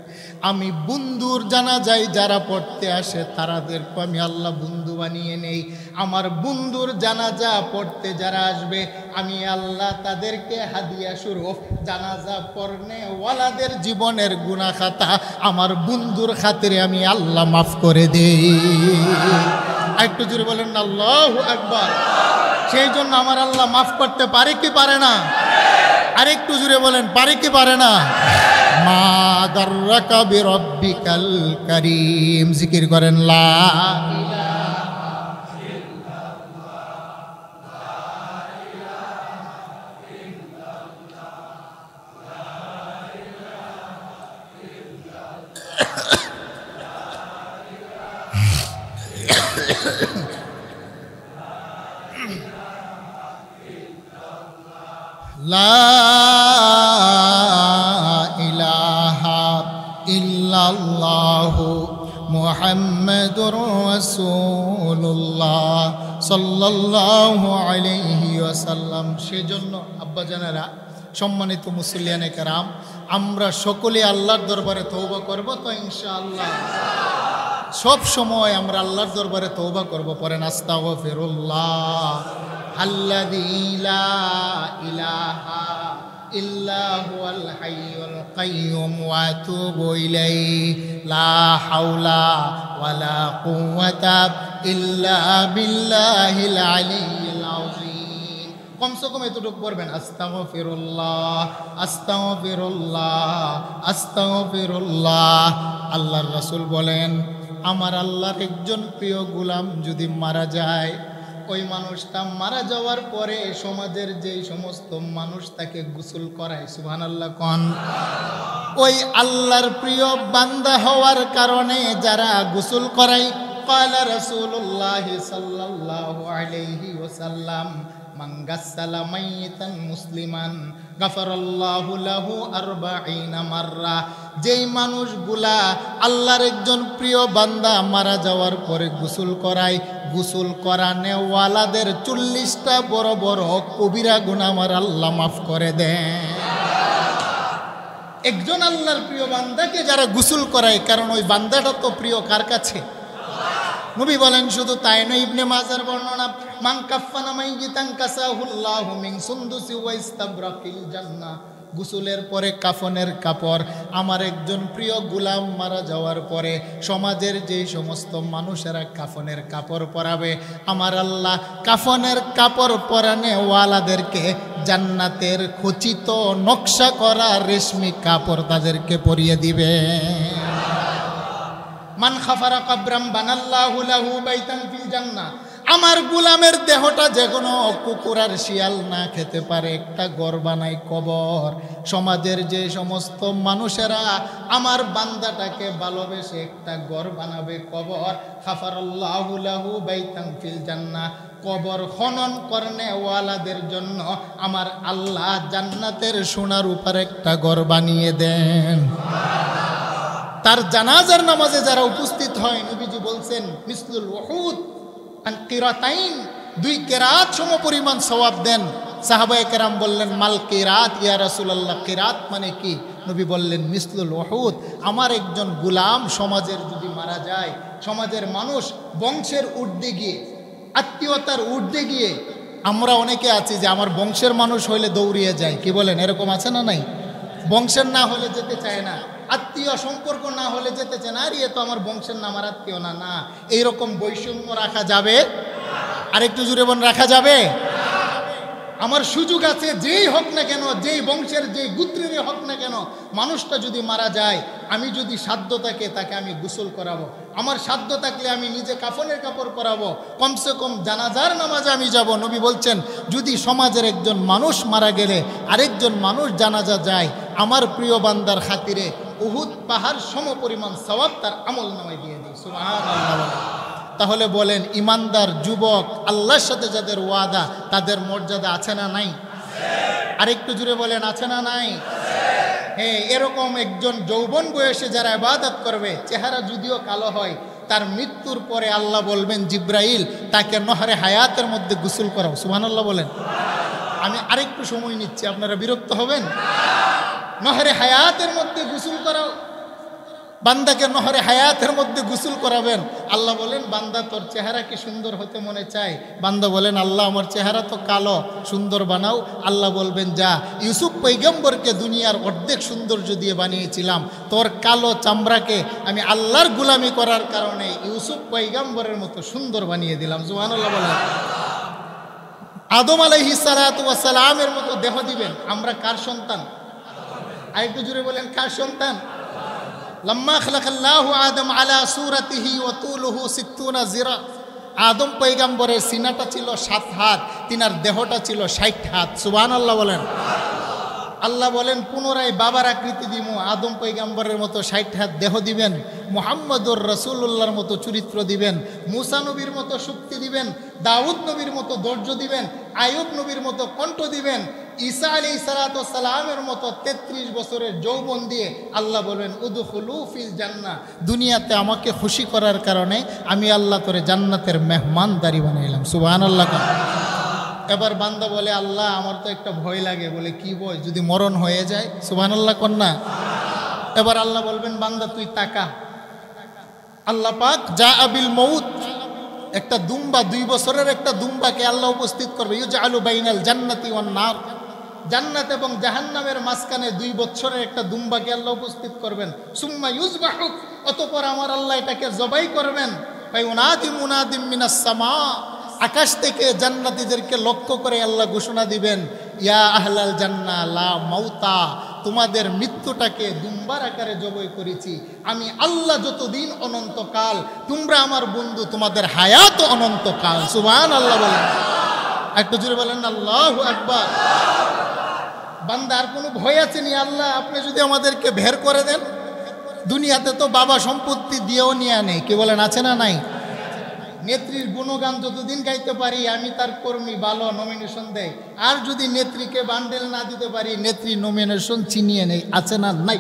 আমি বন্ধুর জানাজায় যারা পড়তে আসে তাদেরকে আমি আল্লাহ বন্ধু বানিয়ে নেই। আমার বন্ধুর জানাজা পড়তে যারা আসবে আমি আল্লাহ তাদেরকে হাদিয়া স্বরূপ জানাজা পড়নে ওয়ালাদের জীবনের গুনাহ খাতা আমার বন্ধুর খাতিরে আমি আল্লাহ মাফ করে দেই। একটু জোরে বলেন আল্লাহু আকবার। সেই জন্য আমার আল্লাহ মাফ করতে পারে কি পারে না? আরেকটু জোরে বলেন, পারে কি পারে না? মা গাররাকা বিরব্বিকাল কারীম। জিকির করেন লা ইলাহা ইল্লাল্লাহ, লা ইলাহা ইল্লাল্লাহ, লা ইলাহা ইল্লাল্লাহ। লা ইলাহা ইল্লাল্লাহু মুহাম্মাদুর রাসূলুল্লাহ সাল্লাল্লাহু আলাইহি ওয়াসাল্লাম। সেজন্য আব্বাজানেরা, সম্মানিত মুসল্লিয়ানে কেরাম, আমরা সকলে আল্লাহর দরবারে তওবা করব তো ইনশাআল্লাহ। সব সময় আমরা আল্লাহর দরবারে তওবা করব। পড়েন আস্তাগফিরুল্লাহ আল্লাযী লা ইলাহা ইল্লা হুয়াল হাইয়ুল কাইয়্যুম ওয়া আতুবু ইলাইহি লা হাওলা ওয়ালা কুওয়াতা ইল্লা বিল্লাহিল আলিয়্যিল আযীম। কমসে কম এতটুকু পড়বেন, আস্তাগফিরুল্লাহ আস্তাগফিরুল্লাহ আস্তাগফিরুল্লাহ। আল্লাহর রাসূল বলেন, আমার আল্লাহর একজন প্রিয় গোলাম যদি মারা যায়, ওই মানুষটা মারা যাওয়ার পরে সমাজের যেই সমস্ত মানুষ তাকে গোসল করায়, সুবহানাল্লাহ কোন, ওই আল্লাহর প্রিয় বান্দা হওয়ার কারণে যারা গোসল করায়, ক্বালা রাসূলুল্লাহ সাল্লাল্লাহু আলাইহি ওয়াসাল্লাম, মান গাসসালা মাইয়িতান মুসলিমান গাফারাল্লাহু লাহু 40 মাররা। যেই মানুষগুলা আল্লাহর একজন প্রিয় বান্দা মারা যাওয়ার পরে গোসল করায়, গোসল করানে ওয়ালাদের 40টা বড় বড় কবিরা গুনাহ আমার আল্লাহ মাফ করে দেন। একজন আল্লাহর প্রিয় বান্দাকে যারা গোসল করায়, কারণ ওই বান্দাটা তো প্রিয় কার কাছে? নবী বলেন, শুধু তাই নয়, ইবনে মাজার বর্ণনা, মান কাফানা মাইয়িতান কাসাহুল্লাহু মিন সুনদুসি ওয়া ইস্তাবরাকিল জান্নাহ গোসলের পরে কাফনের কাপড়। আমার একজন প্রিয় গোলাম মারা যাওয়ার পরে সমাজের যে সমস্ত মানুষেরা কাফনের কাপড় পরাবে, আমার আল্লাহ কাফনের কাপড় পরানে ওয়ালাদেরকে জান্নাতের খচিত নকশা করা রেশমি কাপড় তাদেরকে পরিয়ে দিবে। মান খাফারা কাবরাম বানাল্লাহু লাহু বাইতান ফিল জান্নাহ। আমার গোলামের দেহটা যে কোনো কুকুর আর শিয়াল না খেতে পারে, একটা ঘর বানাই কবর। সমাজের যে সমস্ত মানুষেরা আমার বান্দাটাকে ভালোবেসে একটা ঘর বানাবে কবর, খাফারাল্লাহু লাহু বাইতান ফিল জান্নাহ। কবর খনন করনে ওয়ালাদের জন্য আমার আল্লাহ জান্নাতের সোনার উপর একটা ঘর বানিয়ে দেন। তার জানাজার নামাজে যারা উপস্থিত হয়, নবীজি বলছেন মিসলুল উহুদ আন কিরাতাইন, 2 কিরাত সম পরিমাণ সওয়াব দেন। সাহাবায়ে কেরাম বললেন মাল কিরাত ইয়া রাসূলুল্লাহ, কিরাত মানে কি? নবী বললেন মিসলুল উহুদ। আমার একজন গোলাম সমাজের যদি মারা যায়, সমাজের মানুষ বংশের ঊর্ধ্বে গিয়ে, আত্মীয়তার ঊর্ধ্বে গিয়ে, আমরা অনেকে আছি যে আমার বংশের মানুষ হইলে দৌড়িয়ে যায়, কি বলেন? এরকম আছে না নাই? বংশের না হলে যেতে চায় না, আত্মীয় সম্পর্ক না হলে যেতে চায় না, আর এ তো আমার বংশের না, আমার আত্মীয় না। না, এইরকম বৈষম্য রাখা যাবে? আর একটু জুড়ে বল, রাখা যাবে? আমার সুযোগ আছে, যেই হোক না কেন, যেই বংশের যেই গোত্রের হোক না কেন, মানুষটা যদি মারা যায়, আমি যদি সাধ্য থাকে তাকে আমি গোসল করাবো, আমার সাধ্য থাকলে আমি নিজে কাফনের কাপড় পরাবো, কমসে কম জানাজার নামাজে আমি যাব। নবী বলছেন যদি সমাজের একজন মানুষ মারা গেলে আরেকজন মানুষ জানাজা যায়, আমার প্রিয় বান্দার খাতিরে উহুদ পাহাড় সম পরিমাণ সওয়াব তার আমল নামায় দিয়ে দিই। সুবহানাল্লাহ। তাহলে বলেন ইমানদার যুবক আল্লাহর সাথে যাদের ওয়াদা, তাদের মর্যাদা আছে না নাই? আরেকটু জুড়ে বলেন, আছে না নাই? হ্যাঁ, এরকম একজন যৌবন বয়সে যারা ইবাদত করবে, চেহারা যদিও কালো হয়, তার মৃত্যুর পরে আল্লাহ বলবেন জিব্রাইল তাকে নহরে হায়াতের মধ্যে গোসল করাও। সুবহানাল্লাহ বলেন। আমি আরেকটু সময় নিচ্ছি, আপনারা বিরক্ত হবেন? নহরে হায়াতের মধ্যে গোসল করাও, বান্দাকে নহরে হায়াতের মধ্যে গোসল করাবেন। আল্লাহ বলেন বান্দা তোর চেহারা কি সুন্দর হতে মনে চায়? বান্দা বলেন আল্লাহ আমার চেহারা তো কালো, সুন্দর বানাও। আল্লাহ বলবেন যা, ইউসুফ পয়গম্বরকে দুনিয়ার অর্ধেক সৌন্দর্য দিয়ে বানিয়েছিলাম, তোর কালো চামড়াকে আমি আল্লাহর গোলামি করার কারণে ইউসুফ পয়গম্বরের মতো সুন্দর বানিয়ে দিলাম। সুবহানাল্লাহ বলেন। আদম আলাইহিস সালাতু ওয়াস সালামের মতো দেহ দিবেন। আমরা কার সন্তান? আরেকটু জুড়ে বলেন, কার সন্তান? লম্মা খালাকাল্লাহু আদম আলা সূরাতিহি ওয়া তুলুহু 60 জিরা। আদম পয়গম্বরের সিনাটা ছিল 7 হাত, তিনার দেহটা ছিল 60 হাত। সুবহানাল্লাহ বলেন। আল্লাহ বলেন পুনরায় বাবার আকৃতি দিমু, আদম পয়গম্বরের মতো 60 হাত দেহ দিবেন, মুহাম্মদুর রাসূলুল্লাহর মতো চরিত্র দিবেন, মুসা নবীর মতো শক্তি দিবেন, দাউদ নবীর মতো ধৈর্য দিবেন, আইয়ুব নবীর মতো কণ্ঠ দিবেন, ঈসা আলাইহিস সালাতু সালামের মতো 33 বছরের যৌবন দিয়ে আল্লাহ বলেন উদখুলু ফিল জান্নাহ। দুনিয়াতে আমাকে খুশি করার কারণে আমি আল্লাহ তোরে জান্নাতের মেহমানদারি বানাইলাম। সুবহানাল্লাহ। এবার বান্দা বলে আল্লাহ আমার তো একটা ভয় লাগে। বলে কি ভয়? যদি মরণ হয়ে যায়। সুবহানাল্লাহ কন্যা। এবার আল্লাহ বলবেন বান্দা তুই তাকা। আল্লাহ পাক যা আবিল মউত, একটা দুম্বা, 2 বছরের একটা দুম্বাকে আল্লাহ উপস্থিত করবে। ইউজআলু বাইনাল জান্নাতি ওয়ান নার, জান্নাত এবং জাহান্নামের মাঝখানে 2 বছরের একটা দুম্বাকে আল্লাহ উপস্থিত করবেন। সুম্মা ইউযবাহু, অতঃপর আমার আল্লাহ এটাকে জবাই করবেন। ফায়ুনাদি মুনাদিম মিনাস সামা, আকাশ থেকে জান্নাতীদেরকে লক্ষ্য করে আল্লাহ ঘোষণা দিবেন ইয়া আহলাল জান্নাহ লা মাউতা, তোমাদের মৃত্যুটাকে দুম্বার আকারে জবাই করেছি আমি আল্লাহ যতদিন অনন্তকাল, তোমরা আমার বন্ধু, তোমাদের হায়াত অনন্তকাল। সুবহানাল্লাহ বলেন। একটু জোরে বলেন আল্লাহু আকবার। বান্দা আর কোনো ভয় আছে নি? আল্লাহ আপনি যদি আমাদেরকে বের করে দেন, দুনিয়াতে তো বাবা সম্পত্তি দিয়েও নিয়ে নেই, কে বলেন আছে না নাই? নেত্রীর গুণগান যতদিন গাইতে পারি আমি তার কর্মী, ভালো নমিনেশন দেয়। আর যদি নেত্রীকে বান্ডেল না দিতে পারি, নেত্রী নমিনেশন চিনিয়ে নেই, আছে না নাই?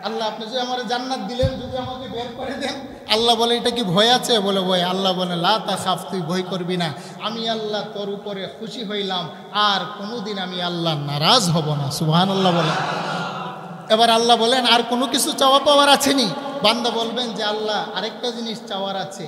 আল্লাহ আপনি যদি আমার জান্নাত দিলেন, যদি আমাকে বের করে দেন, আল্লাহ বলে এটা কি ভয় আছে? বলে ভয়। আল্লাহ বলে লা তাখাফ, তুই ভয় করবি না, আমি আল্লাহ তোর উপরে খুশি হইলাম, আর কোনোদিন আমি আল্লাহ নারাজ হব না। সুবহানাল্লাহ বলে। এবার আল্লাহ বলেন আর কোনো কিছু চাওয়া পাওয়ার আছেনি? বান্দা বলবেন যে আল্লাহ আরেকটা জিনিস চাওয়ার আছে।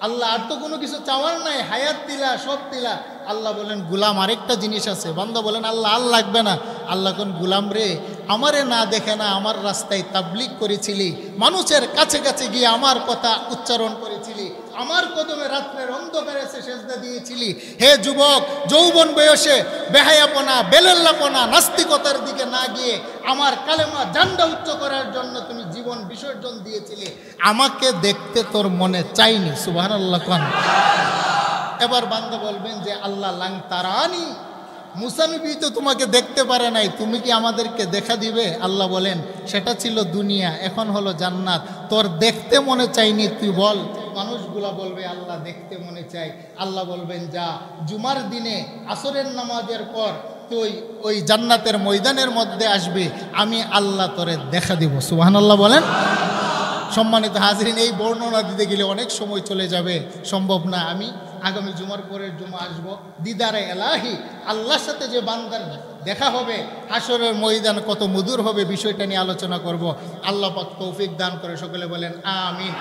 আল্লাহ আর তো কোনো কিছু চাওয়ার নাই, হায়াত দিলা, সব দিলা, আল্লাহ বলেন গুলাম আরেকটা জিনিস আছে। বান্দা বলেন আল্লাহ আল লাগবে না। আল্লাহ কোন গুলাম রে, আমারে না দেখে না আমার রাস্তায় তাবলিগ করেছিলি, মানুষের কাছে কাছে গিয়ে আমার কথা উচ্চারণ করেছিলি, আমার কদমে রাত্রের অন্ধকারে এসে সেজদা দিয়েছিলি। হে যুবক, যৌবন বয়সে বেহায়াপনা, বেলেল্লাপনা, নাস্তিকতার দিকে না গিয়ে আমার কালেমা ঝান্ডা উচ্চ করার জন্য তুমি জীবন বিসর্জন দিয়েছিলে, আমাকে দেখতে তোর মনে চাইনি। সুবহানাল্লাহ কোন। এবার বান্দা বলবেন যে আল্লাহ লাং তারানি, মুসা নবী তো তোমাকে দেখতে পারে নাই, তুমি কি আমাদেরকে দেখা দিবে? আল্লাহ বলেন সেটা ছিল দুনিয়া, এখন হলো জান্নাত। তোর দেখতে মনে চাইনি, তুই বল। মানুষগুলা বলবে আল্লাহ দেখতে মনে চাই। আল্লাহ বলবেন যা, জুমার দিনে আসরের নামাজের পর তুই ওই জান্নাতের ময়দানের মধ্যে আসবি, আমি আল্লাহ তোরে দেখা দিব। সুবহানাল্লাহ বলেন। সম্মানিত হাজরিন, এই বর্ণনা দিতে গেলে অনেক সময় চলে যাবে, সম্ভব না। আমি আগামী জুমার পরের জুমা আসবো। দিদারে এলাহি, আল্লাহর সাথে যে বান্দার দেখা হবে, হাসরের ময়দান কত মধুর হবে, বিষয়টা নিয়ে আলোচনা করব। আল্লাহ পাক তৌফিক দান করে সকলে বলেন আমিন।